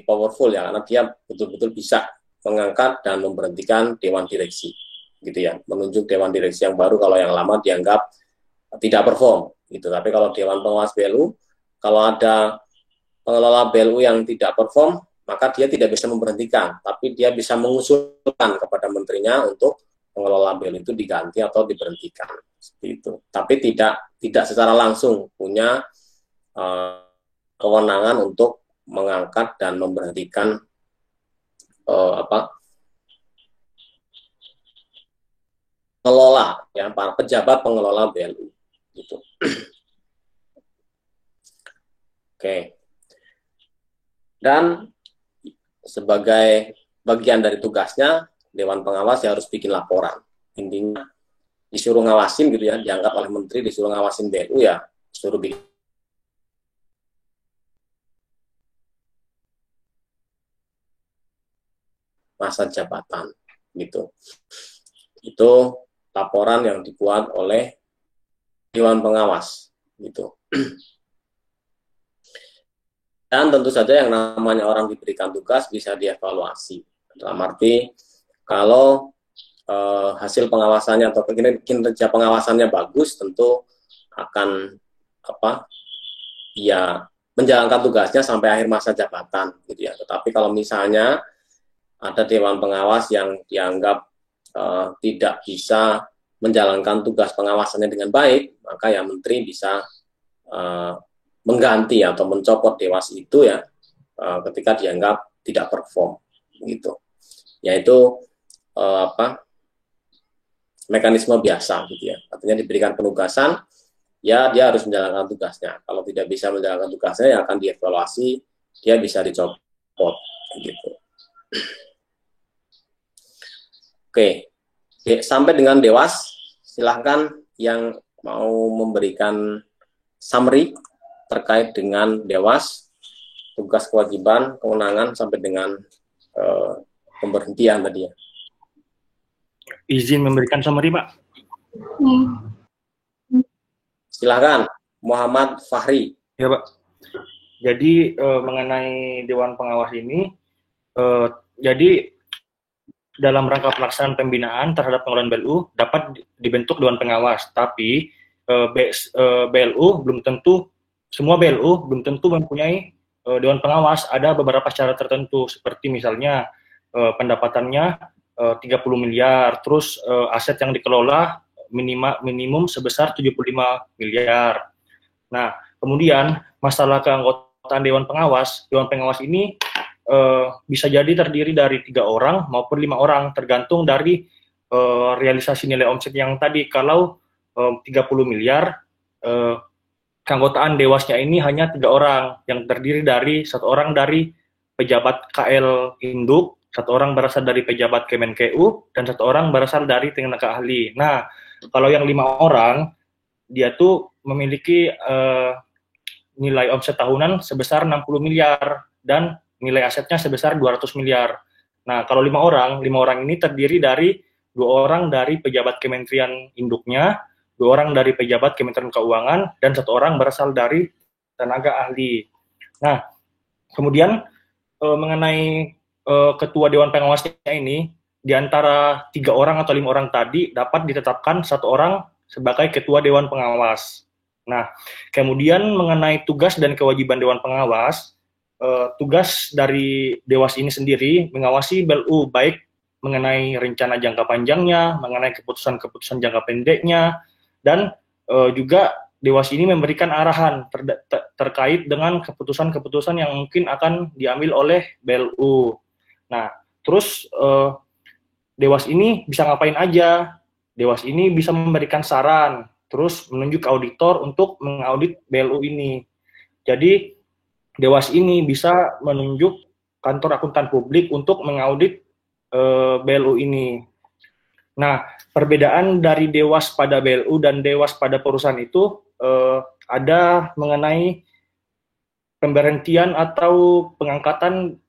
[SPEAKER 1] powerful, ya, karena dia betul-betul bisa mengangkat dan memberhentikan Dewan Direksi, gitu ya, menunjuk Dewan Direksi yang baru kalau yang lama dianggap tidak perform, gitu. Tapi kalau Dewan Pengawas BLU, kalau ada pengelola BLU yang tidak perform, maka dia tidak bisa memberhentikan, tapi dia bisa mengusulkan kepada menterinya untuk pengelola BLU itu diganti atau diberhentikan, seperti itu. Tapi tidak secara langsung punya kewenangan untuk mengangkat dan memberhentikan pengelola, ya, para pejabat pengelola BLU, gitu. Oke. Dan sebagai bagian dari tugasnya, Dewan Pengawas ya harus bikin laporan. Intinya disuruh ngawasin, gitu ya, dianggap oleh menteri disuruh ngawasin BLU, ya disuruh bikin masa jabatan, gitu. Itu laporan yang dibuat oleh Dewan Pengawas, gitu. Dan tentu saja yang namanya orang diberikan tugas bisa dievaluasi. Dalam arti, kalau hasil pengawasannya atau kinerja pengawasannya bagus, tentu akan ya menjalankan tugasnya sampai akhir masa jabatan gitu ya. Tetapi kalau misalnya ada dewan pengawas yang dianggap tidak bisa menjalankan tugas pengawasannya dengan baik, maka ya menteri bisa mengganti atau mencopot dewas itu ya ketika dianggap tidak perform gitu. Yaitu mekanisme biasa gitu ya. Artinya diberikan penugasan, ya dia harus menjalankan tugasnya. Kalau tidak bisa menjalankan tugasnya, ya akan dievaluasi, dia bisa dicopot gitu. Oke, sampai dengan dewas, silahkan yang mau memberikan summary terkait dengan dewas, tugas, kewajiban, kewenangan sampai dengan pemberhentian tadi ya.
[SPEAKER 6] Izin memberikan summary, Pak.
[SPEAKER 1] Silakan, Muhammad Fahri.
[SPEAKER 6] Ya, Pak. Jadi mengenai Dewan Pengawas ini, jadi dalam rangka pelaksanaan pembinaan terhadap pengelolaan BLU dapat dibentuk Dewan Pengawas, tapi BLU belum tentu, semua BLU belum tentu mempunyai Dewan Pengawas. Ada beberapa syarat tertentu, seperti misalnya pendapatannya 30 miliar, terus aset yang dikelola minimum sebesar 75 miliar. Nah, kemudian masalah keanggotaan Dewan Pengawas ini bisa jadi terdiri dari 3 orang maupun 5 orang, tergantung dari realisasi nilai omset yang tadi. Kalau 30 miliar, keanggotaan dewasnya ini hanya 3 orang, yang terdiri dari 1 orang dari pejabat KL Induk, 1 orang berasal dari pejabat Kemenkeu, dan 1 orang berasal dari tenaga ahli. Nah, kalau yang 5 orang, dia tuh memiliki nilai omset tahunan sebesar 60 miliar dan nilai asetnya sebesar 200 miliar. Nah, kalau 5 orang ini terdiri dari 2 orang dari pejabat Kementerian Induknya, 2 orang dari pejabat Kementerian Keuangan, dan 1 orang berasal dari tenaga ahli. Nah, kemudian mengenai ketua Dewan Pengawasnya ini, di antara 3 orang atau 5 orang tadi dapat ditetapkan 1 orang sebagai ketua Dewan Pengawas. Nah, kemudian mengenai tugas dan kewajiban Dewan Pengawas, tugas dari Dewas ini sendiri mengawasi BLU, baik mengenai rencana jangka panjangnya, mengenai keputusan-keputusan jangka pendeknya, dan juga Dewas ini memberikan arahan terkait dengan keputusan-keputusan yang mungkin akan diambil oleh BLU. Nah, terus Dewas ini bisa ngapain aja? Dewas ini bisa memberikan saran, terus menunjuk auditor untuk mengaudit BLU ini. Jadi Dewas ini bisa menunjuk kantor akuntan publik untuk mengaudit BLU ini. Nah, perbedaan dari Dewas pada BLU dan Dewas pada perusahaan itu ada mengenai pemberhentian atau pengangkatan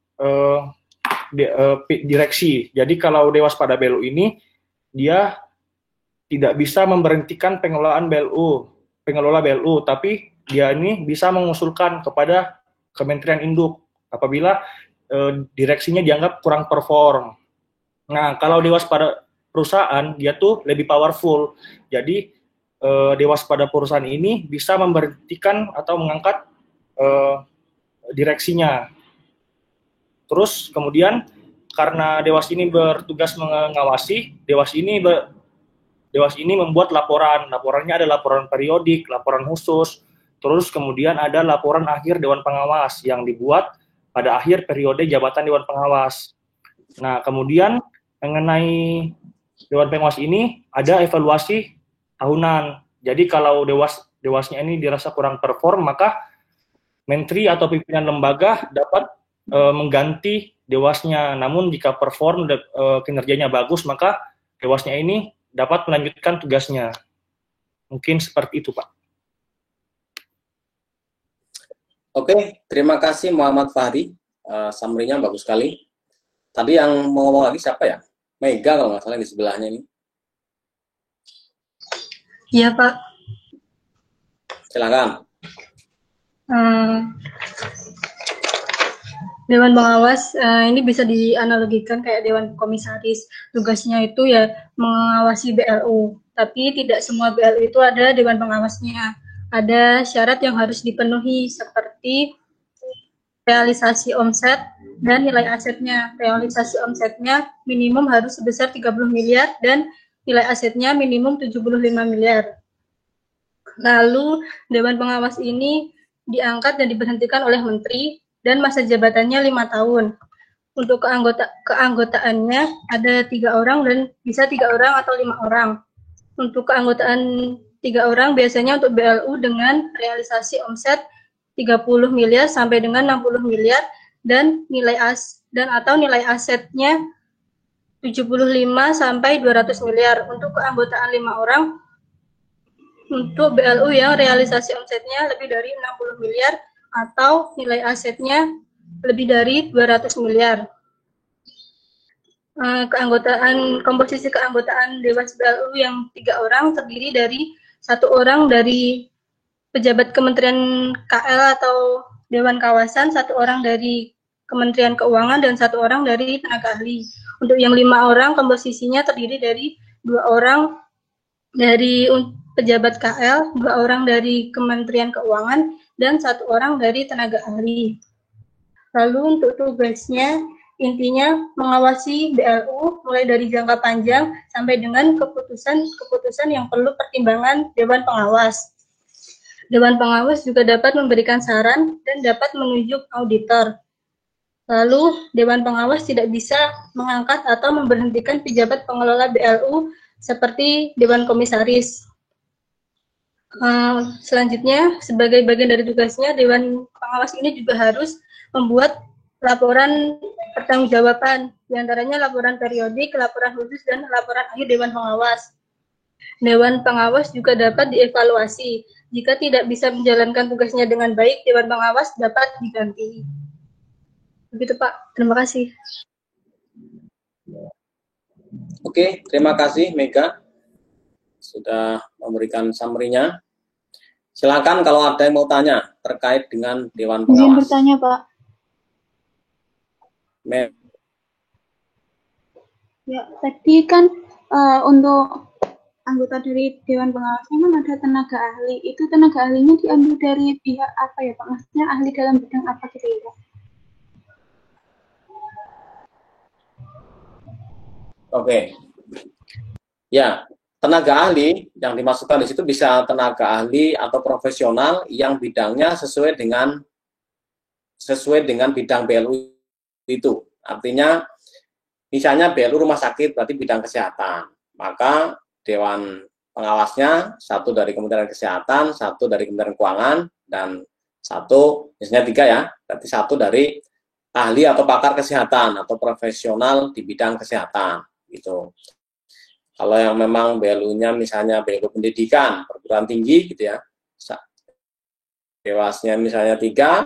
[SPEAKER 6] direksi. Jadi kalau Dewas pada BLU ini, dia tidak bisa memberhentikan pengelola BLU, tapi dia ini bisa mengusulkan kepada Kementerian Induk apabila direksinya dianggap kurang perform. Nah, kalau Dewas pada perusahaan, dia tuh lebih powerful. Jadi Dewas pada perusahaan ini bisa memberhentikan atau mengangkat direksinya. Terus kemudian karena Dewas ini bertugas mengawasi, Dewas ini membuat laporannya ada laporan periodik, laporan khusus, terus kemudian ada laporan akhir Dewan Pengawas yang dibuat pada akhir periode jabatan Dewan Pengawas. Nah, kemudian mengenai Dewan Pengawas ini ada evaluasi tahunan. Jadi kalau Dewasnya ini dirasa kurang perform, maka menteri atau pimpinan lembaga dapat mengganti Dewasnya. Namun jika perform kinerjanya bagus, maka Dewasnya ini dapat melanjutkan tugasnya. Mungkin seperti itu, Pak.
[SPEAKER 1] Oke, terima kasih Muhammad Fahri. Summary-nya bagus sekali. Tadi yang mau ngomong lagi siapa ya? Mega kalau nggak salah di sebelahnya ini.
[SPEAKER 3] Iya, Pak.
[SPEAKER 1] Silakan.
[SPEAKER 7] Dewan pengawas ini bisa dianalogikan kayak dewan komisaris. Tugasnya itu ya mengawasi BLU. Tapi tidak semua BLU itu ada dewan pengawasnya. Ada syarat yang harus dipenuhi seperti realisasi omset dan nilai asetnya. Realisasi omsetnya minimum harus sebesar 30 miliar dan nilai asetnya minimum 75 miliar. Lalu Dewan Pengawas ini diangkat dan diberhentikan oleh Menteri dan masa jabatannya 5 tahun. Untuk keanggotaannya ada 3 orang dan bisa 3 orang atau 5 orang. Untuk keanggotaan 3 orang biasanya untuk BLU dengan realisasi omset 30 miliar sampai dengan 60 miliar dan nilai nilai asetnya 75 sampai 200 miliar. Untuk keanggotaan 5 orang untuk BLU yang realisasi omsetnya lebih dari 60 miliar atau nilai asetnya lebih dari 200 miliar. Komposisi keanggotaan Dewas BLU yang 3 orang terdiri dari 1 orang dari pejabat Kementerian KL atau Dewan Kawasan, 1 orang dari Kementerian Keuangan, dan 1 orang dari tenaga ahli. Untuk yang 5 orang komposisinya terdiri dari 2 orang dari pejabat KL, 2 orang dari Kementerian Keuangan, dan 1 orang dari tenaga ahli. Lalu untuk tugasnya, intinya mengawasi BLU mulai dari jangka panjang sampai dengan keputusan yang perlu pertimbangan Dewan Pengawas. Dewan Pengawas juga dapat memberikan saran dan dapat menunjuk auditor. Lalu, Dewan Pengawas tidak bisa mengangkat atau memberhentikan pejabat pengelola BLU seperti Dewan Komisaris. Selanjutnya, sebagai bagian dari tugasnya, Dewan Pengawas ini juga harus membuat laporan pertanggungjawaban, diantaranya laporan periodik, laporan khusus, dan laporan akhir Dewan Pengawas. Dewan Pengawas juga dapat dievaluasi. Jika tidak bisa menjalankan tugasnya dengan baik, Dewan Pengawas dapat diganti. Begitu Pak, terima kasih.
[SPEAKER 1] Oke, terima kasih Mega sudah memberikan summary-nya. Silakan kalau ada yang mau tanya terkait dengan Dewan Pengawas.
[SPEAKER 3] Izin bertanya Pak. Ya, tadi kan untuk anggota dari Dewan Pengawas memang ada tenaga ahli. Itu tenaga ahlinya diambil dari pihak apa ya Pak? Maksudnya ahli dalam bidang apa gitu ya Pak?
[SPEAKER 1] Oke. Ya, tenaga ahli yang dimasukkan di situ bisa tenaga ahli atau profesional yang bidangnya sesuai dengan bidang BLU itu. Artinya misalnya BLU rumah sakit berarti bidang kesehatan. Maka Dewan Pengawasnya 1 dari Kementerian Kesehatan, 1 dari Kementerian Keuangan, dan 1, biasanya 3 ya, berarti 1 dari ahli atau pakar kesehatan atau profesional di bidang kesehatan gitu. Kalau yang memang BLU-nya misalnya BLU pendidikan, perguruan tinggi gitu ya, Dewasnya misalnya 3,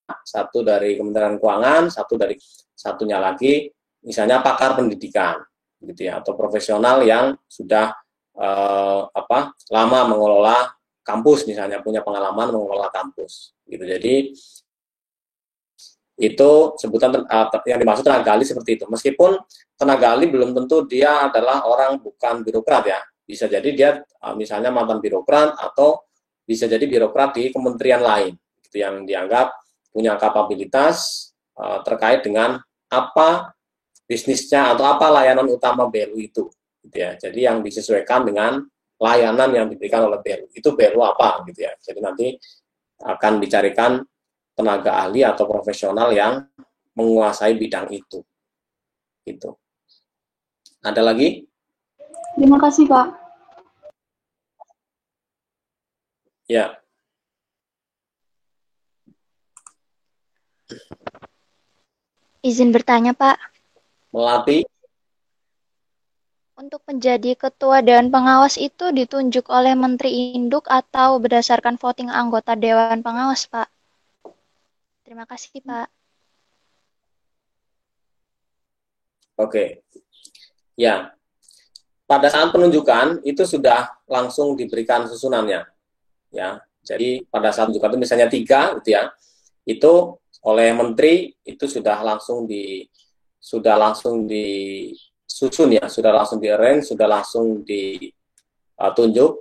[SPEAKER 1] 1 dari Kementerian Keuangan, 1 lagi misalnya pakar pendidikan gitu ya, atau profesional yang sudah lama mengelola kampus misalnya, punya pengalaman mengelola kampus gitu. Jadi itu sebutan yang dimaksud tenaga ahli seperti itu. Meskipun tenaga ahli belum tentu dia adalah orang bukan birokrat ya. Bisa jadi dia misalnya mantan birokrat atau bisa jadi birokrat di kementerian lain gitu, yang dianggap punya kapabilitas terkait dengan apa bisnisnya atau apa layanan utama BLU itu gitu ya. Jadi yang disesuaikan dengan layanan yang diberikan oleh BLU. Itu BLU apa gitu ya. Jadi nanti akan dicarikan tenaga ahli atau profesional yang menguasai bidang itu. Gitu. Ada lagi?
[SPEAKER 3] Terima kasih, Pak.
[SPEAKER 1] Ya.
[SPEAKER 8] Izin bertanya, Pak.
[SPEAKER 1] Melati.
[SPEAKER 8] Untuk menjadi ketua Dewan Pengawas itu ditunjuk oleh Menteri Induk atau berdasarkan voting anggota Dewan Pengawas, Pak? Terima kasih, Pak.
[SPEAKER 1] Oke. Ya. Pada saat penunjukan itu sudah langsung diberikan susunannya. Ya. Jadi pada saat penunjukan itu misalnya 3 gitu ya. Itu oleh menteri itu sudah langsung disusun ya, sudah langsung di-arrange, sudah langsung ditunjuk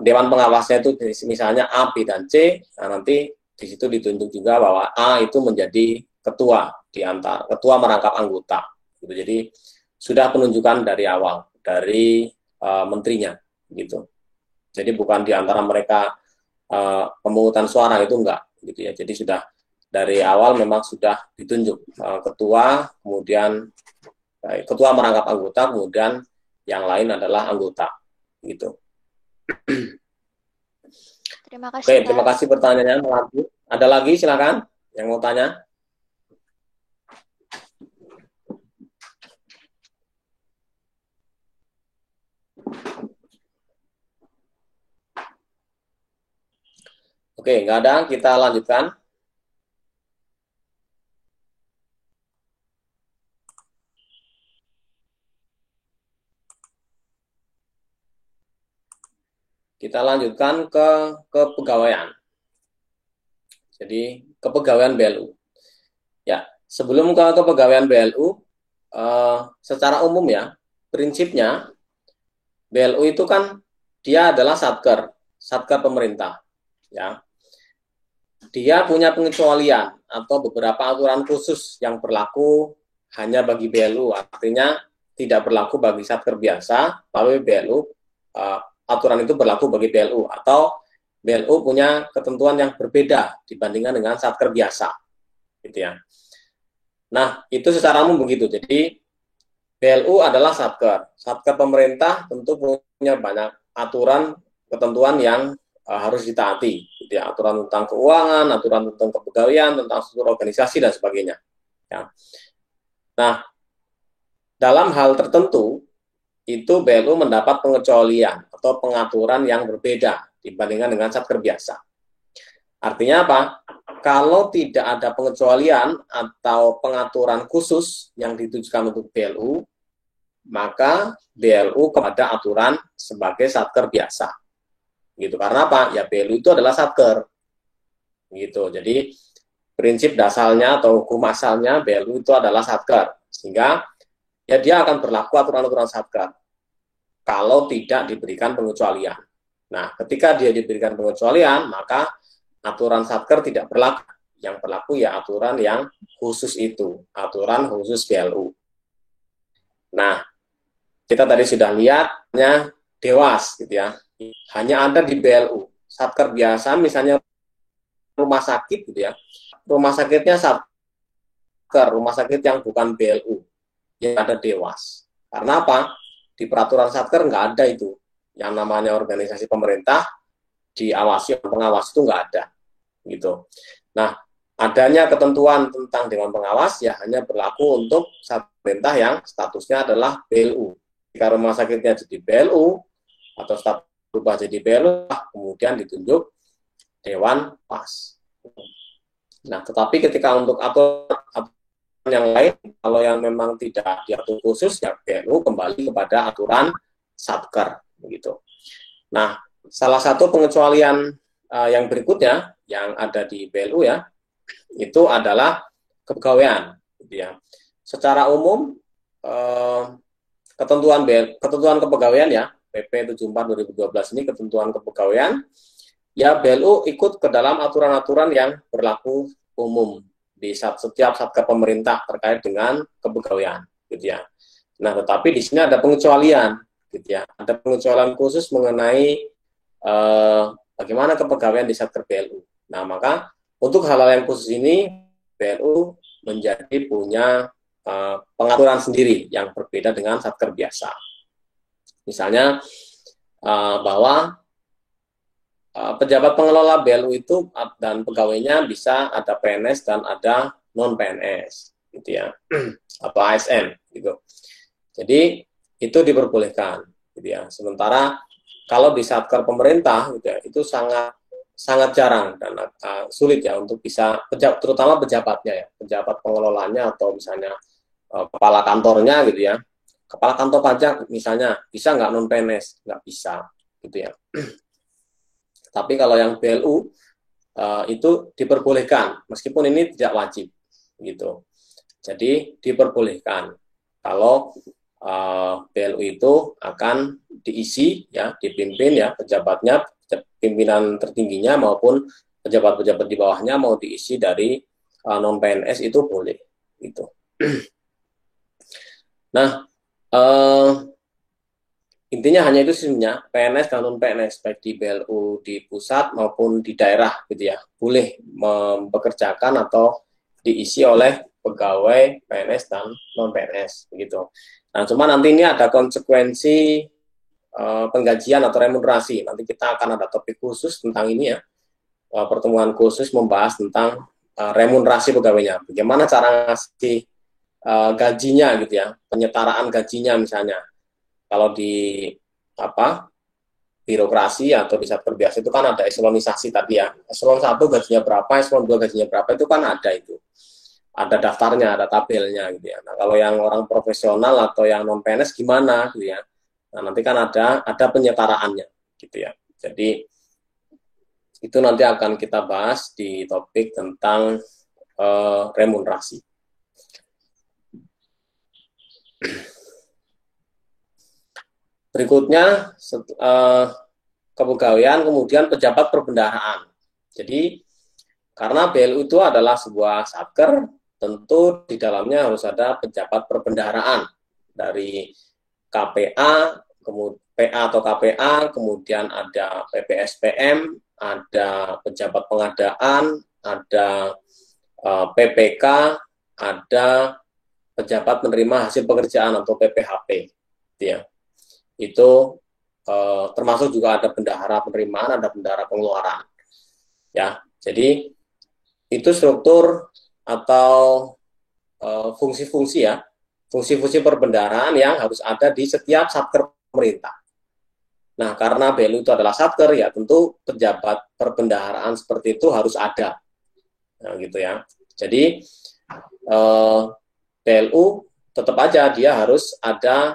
[SPEAKER 1] dewan pengawasnya itu misalnya A, B, dan C. Nah, nanti di situ ditunjuk juga bahwa A itu menjadi ketua ketua merangkap anggota. Gitu. Jadi sudah penunjukan dari awal dari menterinya gitu. Jadi bukan di antara mereka pemungutan suara itu enggak gitu ya. Jadi sudah dari awal memang sudah ditunjuk ketua, kemudian ketua merangkap anggota, kemudian yang lain adalah anggota gitu.
[SPEAKER 8] Terima kasih,
[SPEAKER 1] Oke,
[SPEAKER 8] Pak.
[SPEAKER 1] terima kasih pertanyaannya. Ada lagi silakan yang mau tanya. Oke, nggak ada, kita lanjutkan. Kita lanjutkan ke kepegawaian. Jadi, kepegawaian BLU. Ya, sebelum ke kepegawaian BLU, secara umum ya, prinsipnya BLU itu kan dia adalah satker pemerintah. Ya, dia punya pengecualian atau beberapa aturan khusus yang berlaku hanya bagi BLU, artinya tidak berlaku bagi satker biasa, tapi BLU aturan itu berlaku bagi BLU, atau BLU punya ketentuan yang berbeda dibandingkan dengan satker biasa, gitu ya. Nah, itu secara umum begitu. Jadi BLU adalah satker pemerintah, tentu punya banyak aturan ketentuan yang harus ditaati, gitu ya. Aturan tentang keuangan, aturan tentang kepegawaian, tentang struktur organisasi dan sebagainya. Ya. Nah, dalam hal tertentu itu BLU mendapat pengecualian atau pengaturan yang berbeda dibandingkan dengan satker biasa. Artinya apa? Kalau tidak ada pengecualian atau pengaturan khusus yang ditujukan untuk BLU, maka BLU kepada aturan sebagai satker biasa. Gitu. Karena apa? Ya BLU itu adalah satker. Gitu. Jadi prinsip dasarnya atau hukum asalnya BLU itu adalah satker. Sehingga ya dia akan berlaku aturan-aturan satker kalau tidak diberikan pengecualian. Nah, ketika dia diberikan pengecualian, maka aturan satker tidak berlaku. Yang berlaku ya aturan yang khusus itu, aturan khusus BLU. Nah, kita tadi sudah lihatnya dewas gitu ya. Hanya ada di BLU. Satker biasa misalnya rumah sakit gitu ya. Rumah sakitnya satker, rumah sakit yang bukan BLU. Yang ada dewas. Karena apa? Di peraturan satker nggak ada itu. Yang namanya organisasi pemerintah diawasi, pengawas itu nggak ada. Gitu. Nah, adanya ketentuan tentang dewan pengawas ya hanya berlaku untuk pemerintah yang statusnya adalah BLU. Jika rumah sakitnya jadi BLU atau status berubah jadi BLU, kemudian ditunjuk dewan pas. Nah, tetapi ketika untuk aturan yang lain, kalau yang memang tidak diatur khusus, ya BLU kembali kepada aturan satker, begitu. Nah, salah satu pengecualian yang berikutnya yang ada di BLU ya, itu adalah kepegawaian, gitu ya. Secara umum ketentuan kepegawaian ya, PP 74 2012 ini ketentuan kepegawaian, ya BLU ikut ke dalam aturan-aturan yang berlaku umum di setiap satker pemerintah terkait dengan kepegawaian, gitu ya. Nah, tetapi di sini ada pengecualian, gitu ya. Ada pengecualian khusus mengenai bagaimana kepegawaian di satker BLU. Nah, maka untuk hal-hal yang khusus ini BLU menjadi punya pengaturan sendiri yang berbeda dengan satker biasa. Misalnya bahwa pejabat pengelola BLU itu dan pegawainya bisa ada PNS dan ada non PNS, gitu ya, atau ASN, gitu. Jadi itu diperbolehkan, gitu ya. Sementara kalau di satker pemerintah, gitu ya, itu sangat jarang dan sulit ya untuk bisa, terutama pejabatnya ya, pejabat pengelolanya atau misalnya kepala kantornya, gitu ya. Kepala kantor pajak misalnya bisa nggak non PNS? Nggak bisa, gitu ya. Tapi kalau yang BLU itu diperbolehkan, meskipun ini tidak wajib, gitu. Jadi diperbolehkan kalau BLU itu akan diisi, ya, dipimpin, ya, pejabatnya, pimpinan tertingginya maupun pejabat-pejabat di bawahnya mau diisi dari non PNS itu boleh, gitu. Nah, intinya hanya itu sebenarnya, PNS dan non PNS baik di BLU di pusat maupun di daerah, gitu ya, boleh mempekerjakan atau diisi oleh pegawai PNS dan non PNS, begitu. Nah, cuma nanti ini ada konsekuensi penggajian atau remunerasi. Nanti kita akan ada topik khusus tentang ini, ya, pertemuan khusus membahas tentang remunerasi pegawainya. Bagaimana cara ngasih gajinya, gitu ya, penyetaraan gajinya misalnya. Kalau di birokrasi atau di satker biasa itu kan ada eselonisasi tadi, ya. Eselon 1 gajinya berapa, eselon 2 gajinya berapa, itu kan ada itu. Ada daftarnya, ada tabelnya, gitu ya. Nah, kalau yang orang profesional atau yang non PNS gimana, gitu ya. Nah, nanti kan ada penyetaraannya, gitu ya. Jadi itu nanti akan kita bahas di topik tentang remunerasi. Berikutnya kepegawaian, kemudian pejabat perbendaharaan. Jadi karena BLU itu adalah sebuah satker, tentu di dalamnya harus ada pejabat perbendaharaan dari KPA, kemudian PA atau KPA, kemudian ada PPSPM, ada pejabat pengadaan, ada PPK, ada pejabat penerima hasil pekerjaan atau PPHP, ya. Itu termasuk juga ada bendahara penerimaan, ada bendahara pengeluaran, ya. Jadi itu struktur atau fungsi-fungsi, ya, fungsi-fungsi perbendaharaan yang harus ada di setiap satker pemerintah. Nah, karena BLU itu adalah satker, ya tentu pejabat perbendaharaan seperti itu harus ada, nah, gitu ya. Jadi BLU tetap aja dia harus ada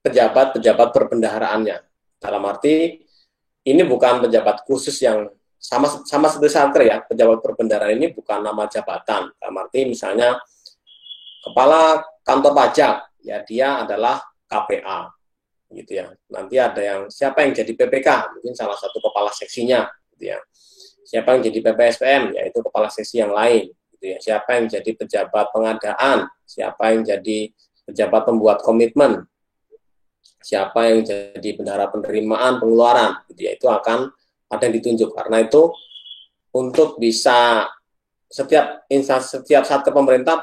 [SPEAKER 1] pejabat perbendaharaannya. Dalam arti ini bukan pejabat khusus yang sama seperti satker, ya. Pejabat perbendaharaan ini bukan nama jabatan. Dalam arti misalnya kepala kantor pajak, ya dia adalah KPA, gitu ya. Nanti ada yang siapa yang jadi PPK, mungkin salah satu kepala seksinya, gitu ya. Siapa yang jadi PPSPM, yaitu kepala seksi yang lain, gitu ya. Siapa yang jadi pejabat pengadaan, siapa yang jadi pejabat pembuat komitmen, siapa yang jadi bendahara penerimaan pengeluaran, gitu ya. Itu akan ada yang ditunjuk, karena itu untuk bisa setiap instansi, setiap satker pemerintah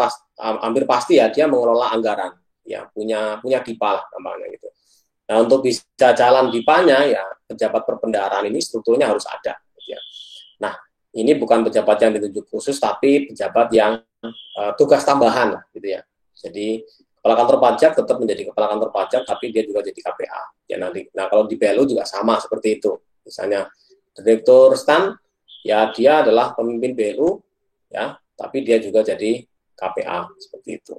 [SPEAKER 1] hampir pasti, ya, dia mengelola anggaran, ya, punya DIPA lah gampangnya, gitu. Nah, untuk bisa jalan DIPA-nya, ya, pejabat perbendaharaan ini strukturnya harus ada, gitu ya. Nah, ini bukan pejabat yang ditunjuk khusus, tapi pejabat yang tugas tambahan lah, gitu ya. Jadi kepala kantor pajak tetap menjadi kepala kantor pajak, tapi dia juga jadi KPA. Ya, nanti, nah kalau di BLU juga sama seperti itu. Misalnya direktur STAN, ya dia adalah pemimpin BLU, ya, tapi dia juga jadi KPA seperti itu.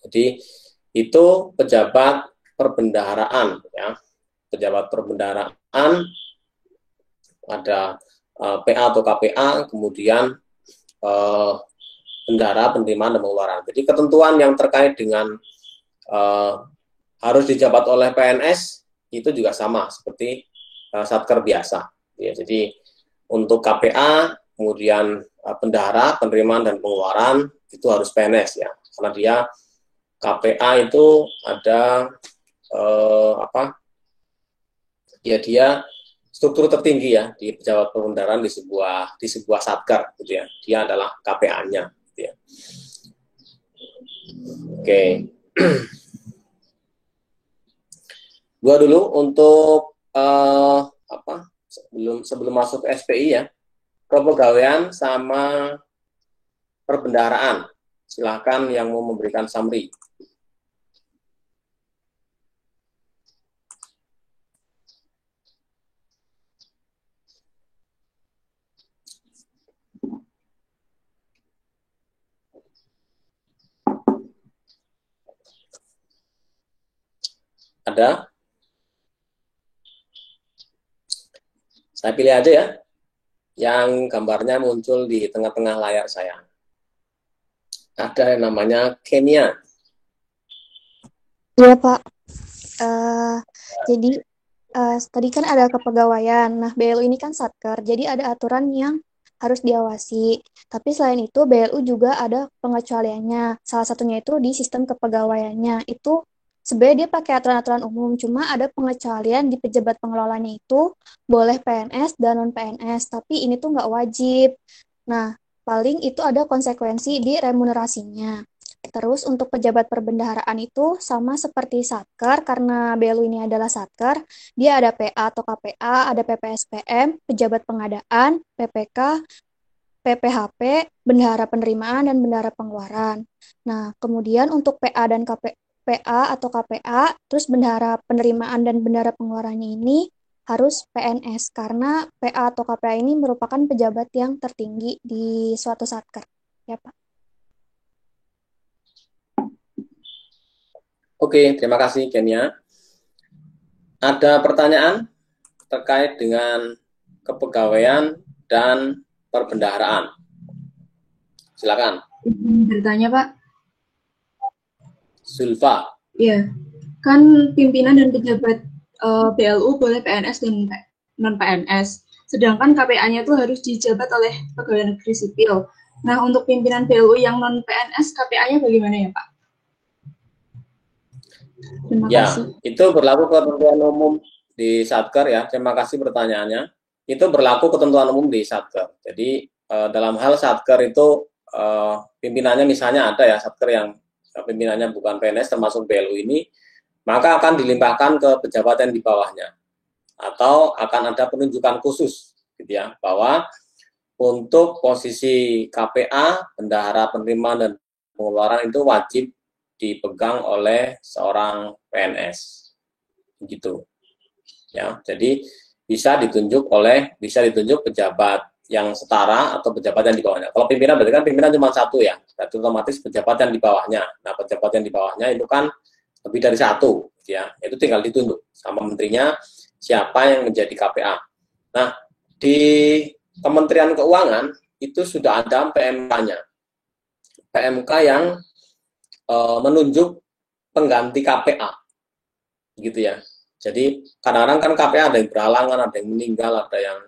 [SPEAKER 1] Jadi itu pejabat perbendaharaan, ya. Pejabat perbendaharaan ada PA atau KPA, kemudian bendahara penerimaan dan pengeluaran. Jadi ketentuan yang terkait dengan harus dijabat oleh PNS itu juga sama seperti satker biasa, ya. Jadi untuk KPA, kemudian bendahara penerimaan dan pengeluaran itu harus PNS, ya, karena dia KPA itu ada dia struktur tertinggi, ya, di pejabat perbendaharaan di sebuah satker, gitu ya. Dia adalah KPA-nya, gitu ya. Oke. Gua dulu untuk sebelum masuk ke SPI, ya, kepegawaian sama perbendaharaan. Silakan yang mau memberikan summary. Ada? Saya pilih aja ya, yang gambarnya muncul di tengah-tengah layar saya. Ada yang namanya Kenya.
[SPEAKER 8] Iya, Pak. Jadi tadi kan ada kepegawaian. Nah, BLU ini kan satker, jadi ada aturan yang harus diawasi. Tapi selain itu, BLU juga ada pengecualiannya. Salah satunya itu di sistem kepegawaiannya. Itu sebenarnya dia pakai aturan-aturan umum, cuma ada pengecualian di pejabat pengelolanya itu boleh PNS dan non-PNS, tapi ini tuh nggak wajib. Nah, paling itu ada konsekuensi di remunerasinya. Terus untuk pejabat perbendaharaan itu sama seperti satker, karena BLU ini adalah satker, dia ada PA atau KPA, ada PPSPM, pejabat pengadaan, PPK, PPHP, bendahara penerimaan, dan bendahara pengeluaran. Nah, kemudian untuk PA dan PA atau KPA, terus bendahara penerimaan dan bendahara pengeluarannya ini harus PNS, karena PA atau KPA ini merupakan pejabat yang tertinggi di suatu satker. Ya, Pak.
[SPEAKER 1] Oke, terima kasih Kenya. Ada pertanyaan terkait dengan kepegawaian dan perbendaharaan? Silakan.
[SPEAKER 9] Bertanya, Pak.
[SPEAKER 1] Zulfa.
[SPEAKER 9] Iya, kan pimpinan dan pejabat BLU boleh PNS dan non-PNS. Sedangkan KPA-nya itu harus dijabat oleh pegawai negeri sipil. Nah, untuk pimpinan BLU yang non-PNS, KPA-nya bagaimana ya, Pak? Terima kasih.
[SPEAKER 1] Itu berlaku ketentuan umum di Satker ya. Terima kasih pertanyaannya. Itu berlaku ketentuan umum di Satker. Jadi dalam hal Satker itu pimpinannya misalnya ada ya Satker yang pimpinannya bukan PNS termasuk BLU ini, maka akan dilimpahkan ke pejabat yang di bawahnya. Atau akan ada penunjukan khusus gitu ya, bahwa untuk posisi KPA, bendahara penerimaan dan pengeluaran itu wajib dipegang oleh seorang PNS, gitu. Ya, jadi bisa ditunjuk pejabat yang setara atau pejabat yang di bawahnya. Kalau pimpinan berarti kan pimpinan cuma satu ya, berarti otomatis pejabat yang di bawahnya. Nah, pejabat yang di bawahnya itu kan lebih dari satu, ya. Itu tinggal ditunjuk sama menterinya siapa yang menjadi KPA. Nah, di Kementerian Keuangan itu sudah ada PMK-nya. PMK yang menunjuk pengganti KPA, gitu ya. Jadi kadang-kadang kan KPA ada yang berhalangan, ada yang meninggal, ada yang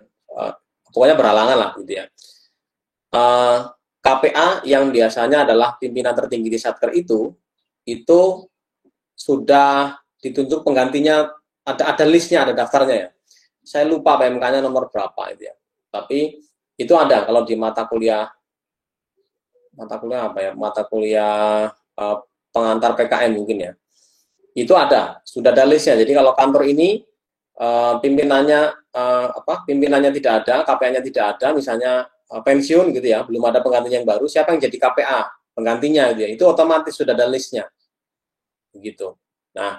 [SPEAKER 1] pokoknya berhalangan lah, gitu ya. KPA yang biasanya adalah pimpinan tertinggi di Satker itu sudah ditunjuk penggantinya, ada listnya, ada daftarnya ya. Saya lupa PMK-nya nomor berapa itu ya. Tapi itu ada kalau di mata kuliah apa ya? Mata kuliah pengantar PKN mungkin ya, itu sudah ada listnya. Jadi kalau kantor ini pimpinannya tidak ada, KPA-nya tidak ada, misalnya pensiun gitu ya, belum ada penggantinya yang baru, siapa yang jadi KPA penggantinya gitu ya, itu otomatis sudah ada listnya, begitu. Nah,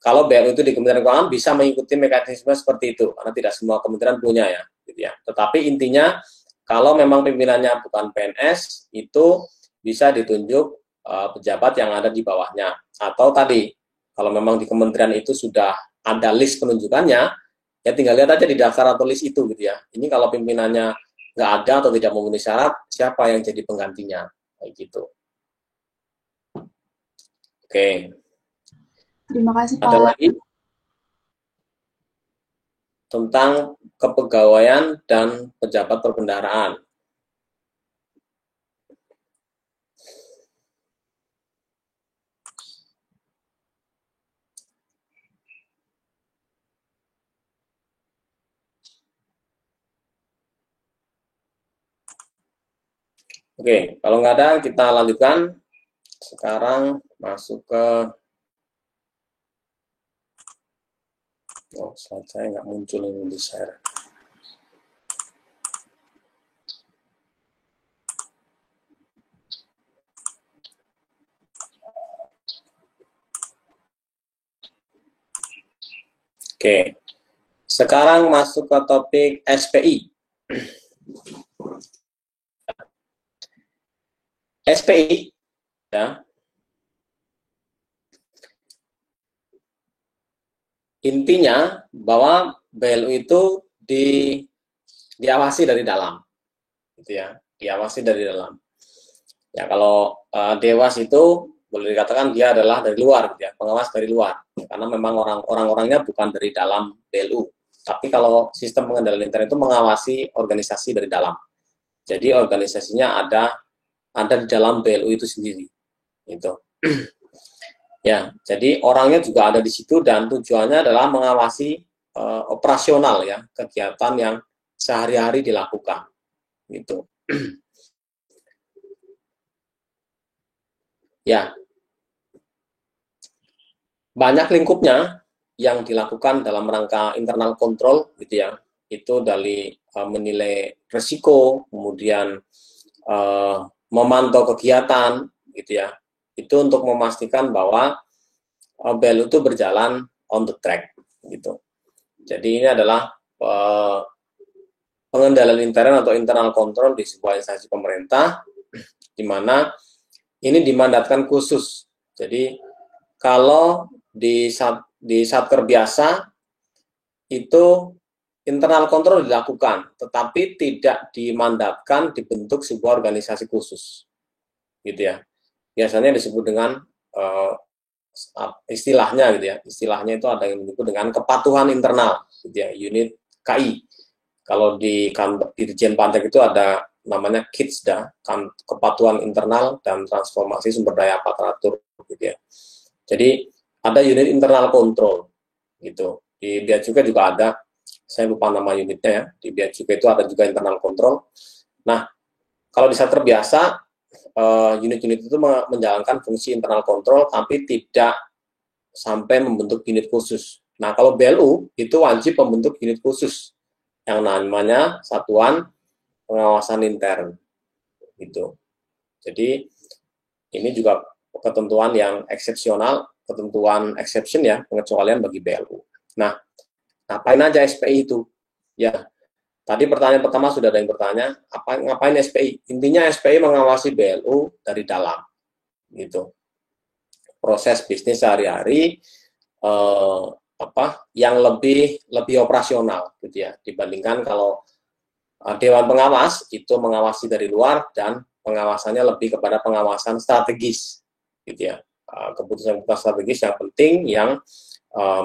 [SPEAKER 1] kalau BLU itu di Kementerian Keuangan bisa mengikuti mekanisme seperti itu, karena tidak semua kementerian punya ya, gitu ya. Tetapi intinya kalau memang pimpinannya bukan PNS, itu bisa ditunjuk pejabat yang ada di bawahnya. Atau tadi, kalau memang di kementerian itu sudah ada list penunjukannya, ya tinggal lihat aja di daftar atau list itu gitu ya. Ini kalau pimpinannya nggak ada atau tidak memenuhi syarat, siapa yang jadi penggantinya, kayak gitu. Oke.
[SPEAKER 9] Terima kasih, Pak.
[SPEAKER 1] Ada lagi tentang kepegawaian dan pejabat perbendaharaan. Oke, kalau nggak ada kita lanjutkan. Sekarang masuk ke slide saya nggak muncul ini di share. Oke, sekarang masuk ke topik SPI. SPI, ya. Intinya bahwa BLU itu diawasi dari dalam, gitu ya, diawasi dari dalam. Ya kalau Dewas itu boleh dikatakan dia adalah dari luar, gitu ya, pengawas dari luar, karena memang orang-orangnya bukan dari dalam BLU. Tapi kalau sistem pengendalian intern itu mengawasi organisasi dari dalam. Jadi organisasinya ada di dalam BLU itu sendiri. Itu. Ya, jadi orangnya juga ada di situ dan tujuannya adalah mengawasi operasional ya, kegiatan yang sehari-hari dilakukan. Gitu. Ya. Banyak lingkupnya yang dilakukan dalam rangka internal control gitu ya. Itu dari menilai risiko, kemudian memantau kegiatan gitu ya. Itu untuk memastikan bahwa BLU itu berjalan on the track gitu. Jadi ini adalah pengendalian intern atau internal control di sebuah instansi pemerintah, di mana ini dimandatkan khusus. Jadi kalau di satker biasa itu internal control dilakukan, tetapi tidak dimandatkan dibentuk sebuah organisasi khusus, gitu ya. Biasanya disebut dengan istilahnya gitu ya. Istilahnya itu ada yang disebut dengan kepatuhan internal, gitu ya, unit KI. Kalau di Dirjen Pantek itu ada namanya KITSDA, kepatuhan internal dan transformasi sumber daya aparatur, gitu ya. Jadi ada unit internal control, gitu. Di Bea Cukai juga ada, saya lupa nama unitnya ya. Di Bea Cukai itu ada juga internal control. Nah, kalau di satker biasa unit-unit itu menjalankan fungsi internal control, tapi tidak sampai membentuk unit khusus. Nah, kalau BLU itu wajib membentuk unit khusus yang namanya Satuan Pengawasan Intern. Gitu. Jadi ini juga ketentuan yang eksepsional, ketentuan exception ya, pengecualian bagi BLU. Nah, ngapain aja SPI itu? Ya, tadi pertanyaan pertama sudah ada yang bertanya, ngapain SPI? Intinya SPI mengawasi BLU dari dalam, gitu. Proses bisnis sehari-hari yang lebih operasional, gitu ya, dibandingkan kalau Dewan Pengawas itu mengawasi dari luar dan pengawasannya lebih kepada pengawasan strategis, gitu ya. Keputusan-keputusan strategis yang penting, yang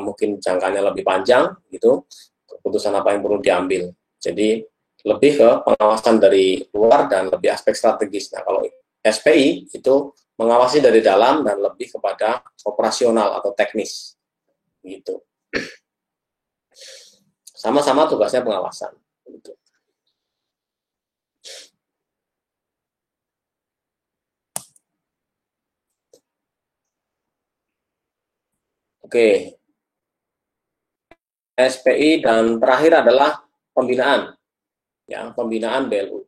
[SPEAKER 1] mungkin jangkanya lebih panjang, gitu. Keputusan apa yang perlu diambil. Jadi lebih ke pengawasan dari luar dan lebih aspek strategis. Nah, kalau SPI itu mengawasi dari dalam dan lebih kepada operasional atau teknis, gitu. Sama-sama tugasnya pengawasan. Gitu. Oke. SPI dan terakhir adalah pembinaan. Ya, pembinaan BLU.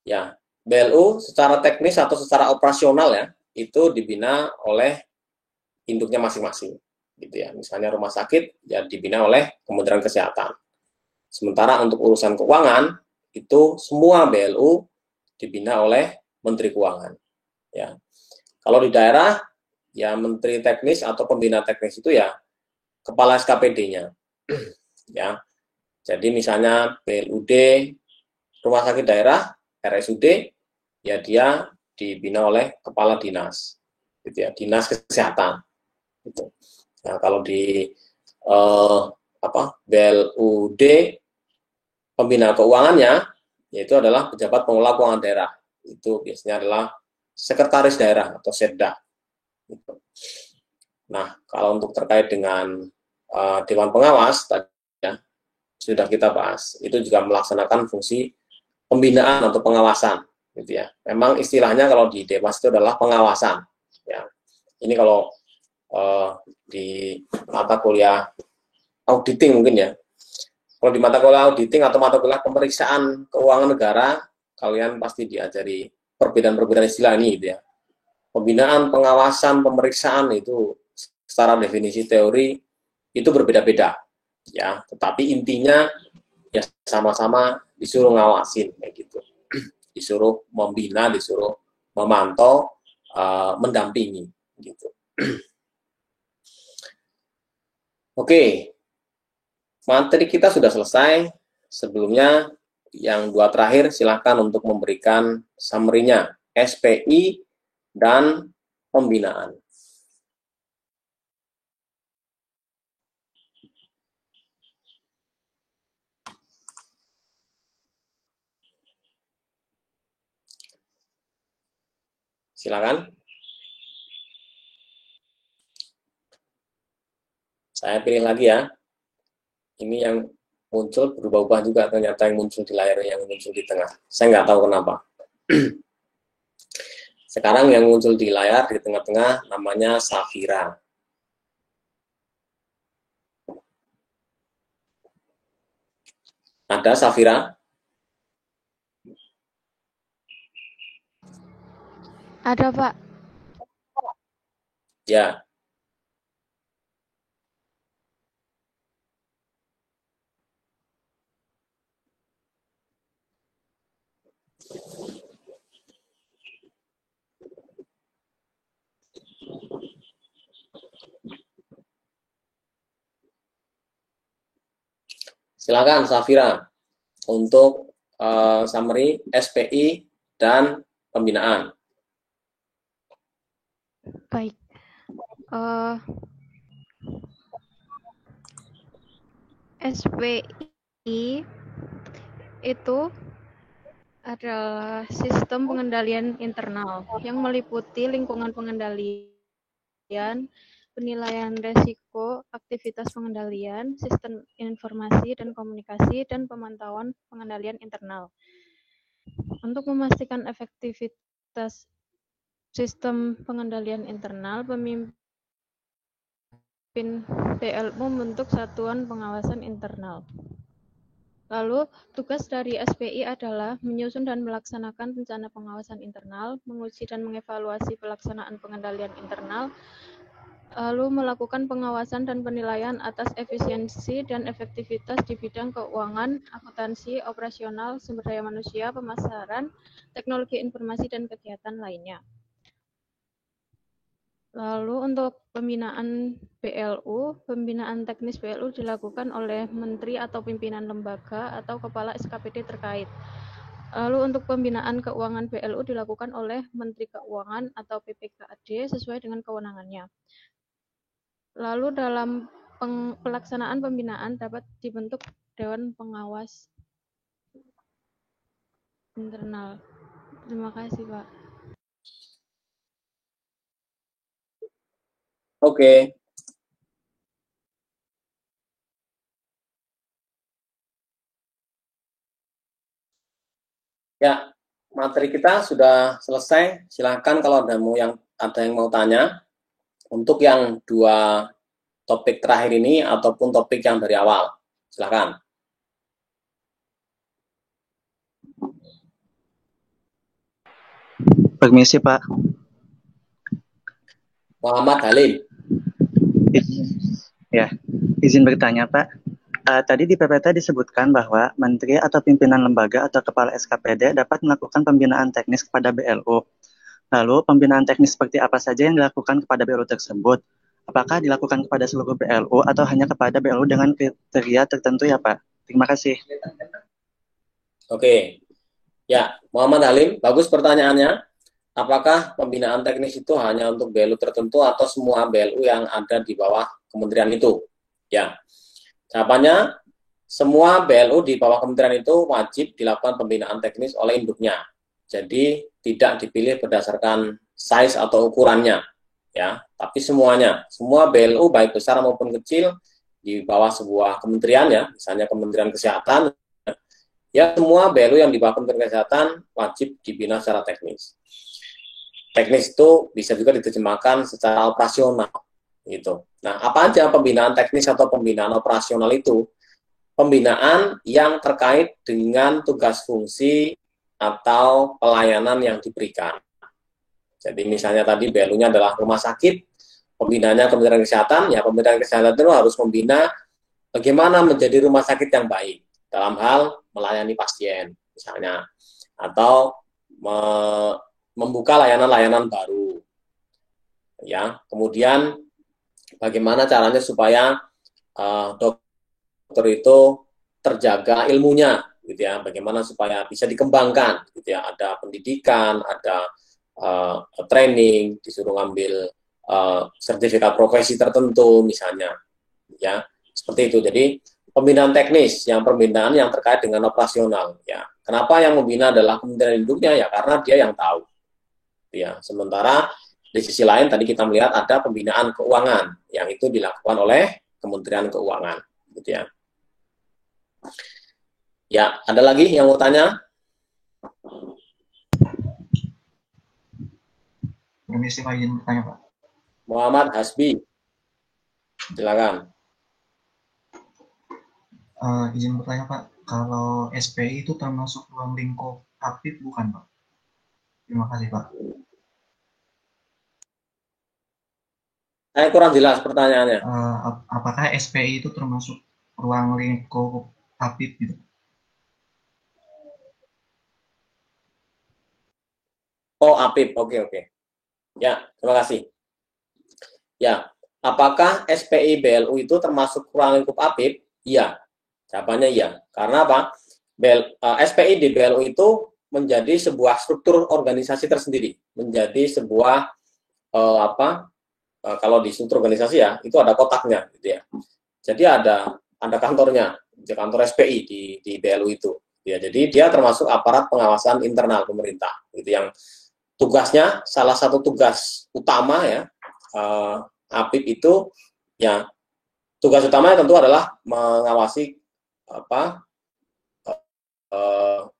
[SPEAKER 1] Ya, BLU secara teknis atau secara operasional ya, itu dibina oleh induknya masing-masing. Gitu ya. Misalnya rumah sakit ya dibina oleh Kementerian Kesehatan. Sementara untuk urusan keuangan itu semua BLU dibina oleh Menteri Keuangan. Ya. Kalau di daerah ya menteri teknis atau pembina teknis itu ya kepala SKPD-nya. Ya. Jadi misalnya BLUD, rumah sakit daerah, RSUD, ya dia dibina oleh kepala dinas. Gitu ya, dinas kesehatan. Gitu. Nah, kalau di BLUD pembina keuangannya yaitu adalah pejabat pengelola keuangan daerah. Itu biasanya adalah sekretaris daerah atau setda. Gitu. Nah, kalau untuk terkait dengan Dewan Pengawas tadi ya, sudah kita bahas, itu juga melaksanakan fungsi pembinaan atau pengawasan, gitu ya. Memang istilahnya kalau di Dewas itu adalah pengawasan. Ya, ini kalau di mata kuliah auditing mungkin ya. Kalau di mata kuliah auditing atau mata kuliah pemeriksaan keuangan negara, kalian pasti diajari perbedaan-perbedaan istilah ini, gitu ya. Pembinaan, pengawasan, pemeriksaan itu secara definisi teori itu berbeda-beda, ya. Tetapi intinya ya sama-sama disuruh ngawasin, kayak gitu. Disuruh membina, disuruh memantau, mendampingi, gitu. Oke. materi kita sudah selesai. Sebelumnya, yang dua terakhir silakan untuk memberikan summary-nya, SPI dan pembinaan. Silakan. Saya pilih lagi ya. Ini yang muncul berubah-ubah juga, ternyata yang muncul di layar, yang muncul di tengah. Saya nggak tahu kenapa. Sekarang yang muncul di layar di tengah-tengah namanya Safira. Ada Safira?
[SPEAKER 4] Ada, Pak.
[SPEAKER 1] Ya. Silakan Safira untuk summary SPI dan pembinaan.
[SPEAKER 4] Baik. SPI itu adalah sistem pengendalian internal yang meliputi lingkungan pengendalian, penilaian resiko, aktivitas pengendalian, sistem informasi dan komunikasi, dan pemantauan pengendalian internal. Untuk memastikan efektivitas sistem pengendalian internal, pemimpin BLU membentuk satuan pengawasan internal. Lalu, tugas dari SPI adalah menyusun dan melaksanakan rencana pengawasan internal, menguji dan mengevaluasi pelaksanaan pengendalian internal, lalu melakukan pengawasan dan penilaian atas efisiensi dan efektivitas di bidang keuangan, akuntansi, operasional, sumber daya manusia, pemasaran, teknologi informasi, dan kegiatan lainnya. Lalu untuk pembinaan BLU, pembinaan teknis BLU dilakukan oleh menteri atau pimpinan lembaga atau kepala SKPD terkait. Lalu untuk pembinaan keuangan BLU dilakukan oleh Menteri Keuangan atau PPKAD sesuai dengan kewenangannya. Lalu dalam pelaksanaan pembinaan dapat dibentuk Dewan Pengawas Internal. Terima kasih, Pak.
[SPEAKER 1] Oke. Ya, materi kita sudah selesai. Silakan kalau ada yang mau tanya. Untuk yang dua topik terakhir ini ataupun topik yang dari awal. Silakan.
[SPEAKER 10] Permisi, Pak.
[SPEAKER 1] Muhammad Halim.
[SPEAKER 10] Ya, izin bertanya, Pak. Tadi di PPT disebutkan bahwa menteri atau pimpinan lembaga atau kepala SKPD dapat melakukan pembinaan teknis kepada BLU. Lalu, pembinaan teknis seperti apa saja yang dilakukan kepada BLU tersebut? Apakah dilakukan kepada seluruh BLU atau hanya kepada BLU dengan kriteria tertentu ya, Pak? Terima kasih.
[SPEAKER 1] Oke. Ya, Muhammad Halim, bagus pertanyaannya. Apakah pembinaan teknis itu hanya untuk BLU tertentu atau semua BLU yang ada di bawah kementerian itu? Ya, jawabannya semua BLU di bawah kementerian itu wajib dilakukan pembinaan teknis oleh induknya. Jadi tidak dipilih berdasarkan size atau ukurannya, ya. Tapi semuanya, semua BLU baik besar maupun kecil di bawah sebuah kementerian ya, misalnya Kementerian Kesehatan, ya semua BLU yang di bawah Kementerian Kesehatan wajib dibina secara teknis. Teknis itu bisa juga diterjemahkan secara operasional, gitu. Nah, apa aja pembinaan teknis atau pembinaan operasional itu? Pembinaan yang terkait dengan tugas fungsi atau pelayanan yang diberikan. Jadi misalnya tadi BLU-nya adalah rumah sakit, pembinaannya Kementerian Kesehatan, ya Kementerian Kesehatan itu harus membina bagaimana menjadi rumah sakit yang baik dalam hal melayani pasien, misalnya, atau membuka layanan-layanan baru. Ya, kemudian bagaimana caranya supaya dokter itu terjaga ilmunya, gitu ya. Bagaimana supaya bisa dikembangkan, gitu ya. Ada pendidikan, ada training, disuruh ngambil sertifikat profesi tertentu, misalnya, ya. Seperti itu. Jadi pembinaan teknis, yang pembinaan yang terkait dengan operasional, ya. Kenapa yang membina adalah Kementerian Induknya? Ya karena dia yang tahu, ya. Sementara di sisi lain tadi kita melihat ada pembinaan keuangan yang itu dilakukan oleh Kementerian Keuangan, gitu ya. Ya, ada lagi yang mau tanya?
[SPEAKER 11] Permisi Pak, izin bertanya Pak.
[SPEAKER 1] Muhammad Hasbi, silakan.
[SPEAKER 11] Izin bertanya Pak, kalau SPI itu termasuk ruang lingkup aktif bukan Pak? Terima kasih Pak.
[SPEAKER 1] Saya kurang jelas pertanyaannya.
[SPEAKER 11] Apakah SPI itu termasuk ruang lingkup aktif gitu?
[SPEAKER 1] Oh, APIP, oke. Ya, terima kasih. Ya, apakah SPI BLU itu termasuk ruang lingkup APIP? Iya, jawabannya iya. Karena apa? SPI di BLU itu menjadi sebuah struktur organisasi tersendiri, menjadi sebuah kalau di struktur organisasi ya, itu ada kotaknya, gitu ya. Jadi ada kantornya, kantor SPI di BLU itu. Ya, jadi dia termasuk aparat pengawasan internal pemerintah, gitu, yang tugasnya, salah satu tugas utama ya, APIP itu ya, tugas utamanya tentu adalah mengawasi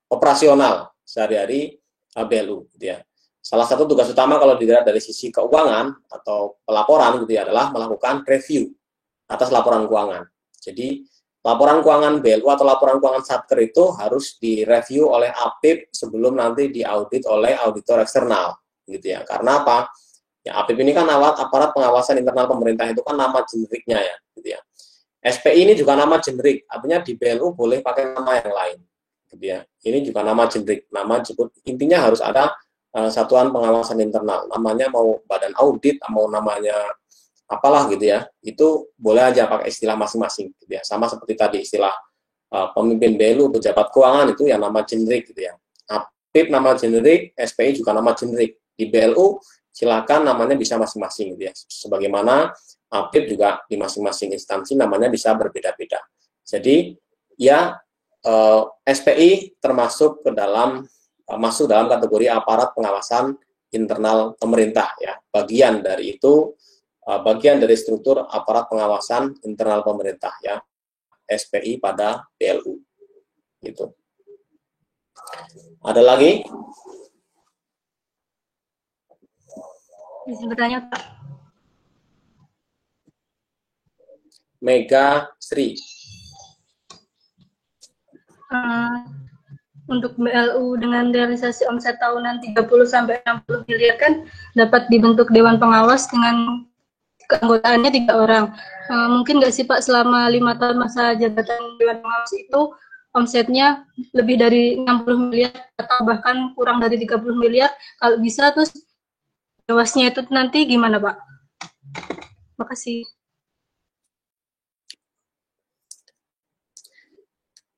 [SPEAKER 1] operasional sehari-hari BLU, gitu ya. Salah satu tugas utama kalau dilihat dari sisi keuangan atau pelaporan, gitu ya, adalah melakukan review atas laporan keuangan. Jadi laporan keuangan BLU atau laporan keuangan Satker itu harus direview oleh APIP sebelum nanti diaudit oleh auditor eksternal, gitu ya. Karena apa? Ya, APIP ini kan aparat pengawasan internal pemerintah, itu kan nama generiknya ya, gitu ya. SPI ini juga nama generik, artinya di BLU boleh pakai nama yang lain, gitu ya. Ini juga nama generik, nama jemput, intinya harus ada satuan pengawasan internal, namanya mau badan audit, mau namanya apalah, gitu ya, itu boleh aja pakai istilah masing-masing, gitu ya. Sama seperti tadi istilah pemimpin BLU, pejabat keuangan, itu ya nama generik, gitu ya. APIP nama generik, SPI juga nama generik. Di BLU silakan namanya bisa masing-masing, gitu ya. Sebagaimana APIP juga di masing-masing instansi namanya bisa berbeda-beda. Jadi ya SPI termasuk masuk dalam kategori aparat pengawasan internal pemerintah ya. Bagian dari itu, bagian dari struktur aparat pengawasan internal pemerintah ya, SPI pada BLU. Gitu. Ada lagi?
[SPEAKER 7] Bisa bertanya Pak?
[SPEAKER 1] Mega Sri.
[SPEAKER 7] Untuk BLU dengan realisasi omset tahunan 30-60 miliar kan dapat dibentuk Dewan Pengawas dengan keanggotaannya 3 orang. Mungkin nggak sih Pak, selama 5 tahun masa jabatan Dewan Pengawas itu omsetnya lebih dari 60 miliar atau bahkan kurang dari 30 miliar? Kalau bisa, terus Dewasnya itu nanti gimana Pak? Makasih.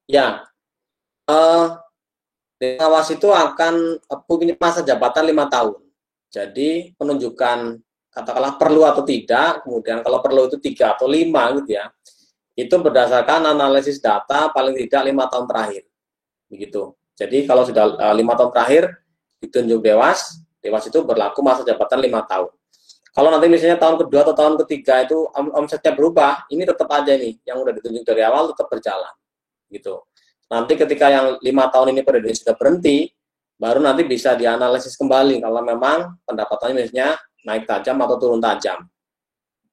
[SPEAKER 1] Ya, pengawas itu akan punya masa jabatan 5 tahun. Jadi penunjukan katakanlah perlu atau tidak, kemudian kalau perlu itu 3 atau 5 gitu ya, itu berdasarkan analisis data paling tidak 5 tahun terakhir, begitu. Jadi kalau sudah 5 tahun terakhir ditunjuk Dewas itu berlaku masa jabatan 5 tahun. Kalau nanti misalnya tahun kedua atau tahun ketiga itu omsetnya berubah, ini tetap aja nih, yang udah ditunjuk dari awal tetap berjalan, gitu. Nanti ketika yang 5 tahun ini periode sudah berhenti, baru nanti bisa dianalisis kembali kalau memang pendapatannya misalnya naik tajam atau turun tajam,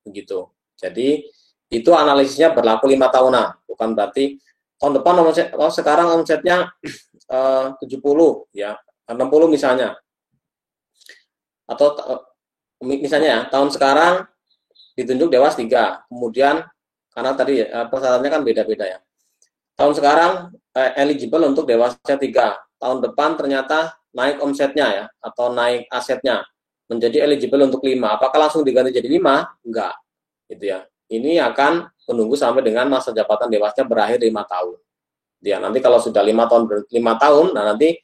[SPEAKER 1] begitu. Jadi itu analisisnya berlaku 5 tahunan, bukan berarti tahun depan sekarang omsetnya 70 ya, 60 misalnya, atau misalnya ya, tahun sekarang ditunjuk Dewas 3, kemudian karena tadi persyaratannya kan beda-beda ya. Tahun sekarang eligible untuk Dewasnya 3. Tahun depan ternyata naik omsetnya ya, atau naik asetnya menjadi eligible untuk 5. Apakah langsung diganti jadi 5? Enggak. Gitu ya. Ini akan menunggu sampai dengan masa jabatan dewasnya berakhir 5 tahun. Ya, nanti kalau sudah 5 tahun, nah nanti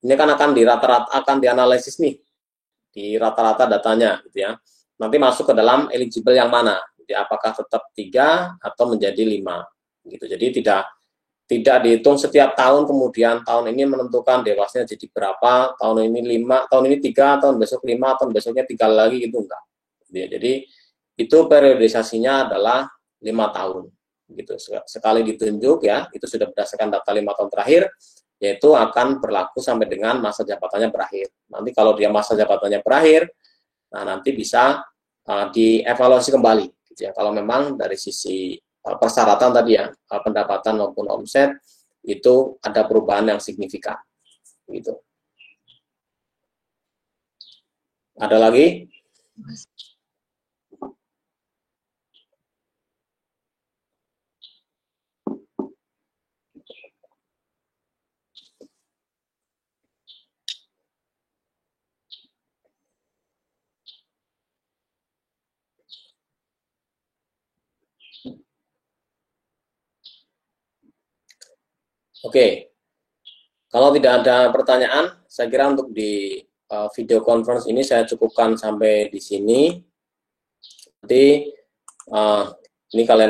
[SPEAKER 1] ini kan akan dianalisis nih di rata-rata datanya gitu ya. Nanti masuk ke dalam eligible yang mana? Jadi apakah tetap 3 atau menjadi 5 gitu. Jadi tidak dihitung setiap tahun, kemudian tahun ini menentukan dewasnya jadi berapa, tahun ini 5, tahun ini 3, tahun besok 5, tahun besoknya 3 lagi gitu enggak. Jadi itu periodisasinya adalah 5 tahun gitu. Sekali ditunjuk ya, itu sudah berdasarkan data 5 tahun terakhir, yaitu akan berlaku sampai dengan masa jabatannya berakhir. Nanti kalau dia masa jabatannya berakhir, nah nanti bisa dievaluasi kembali gitu ya. Kalau memang dari sisi persyaratan tadi ya, pendapatan maupun omset itu ada perubahan yang signifikan gitu. Ada lagi? Oke, kalau tidak ada pertanyaan, saya kira untuk di video conference ini saya cukupkan sampai di sini. Nanti ini kalian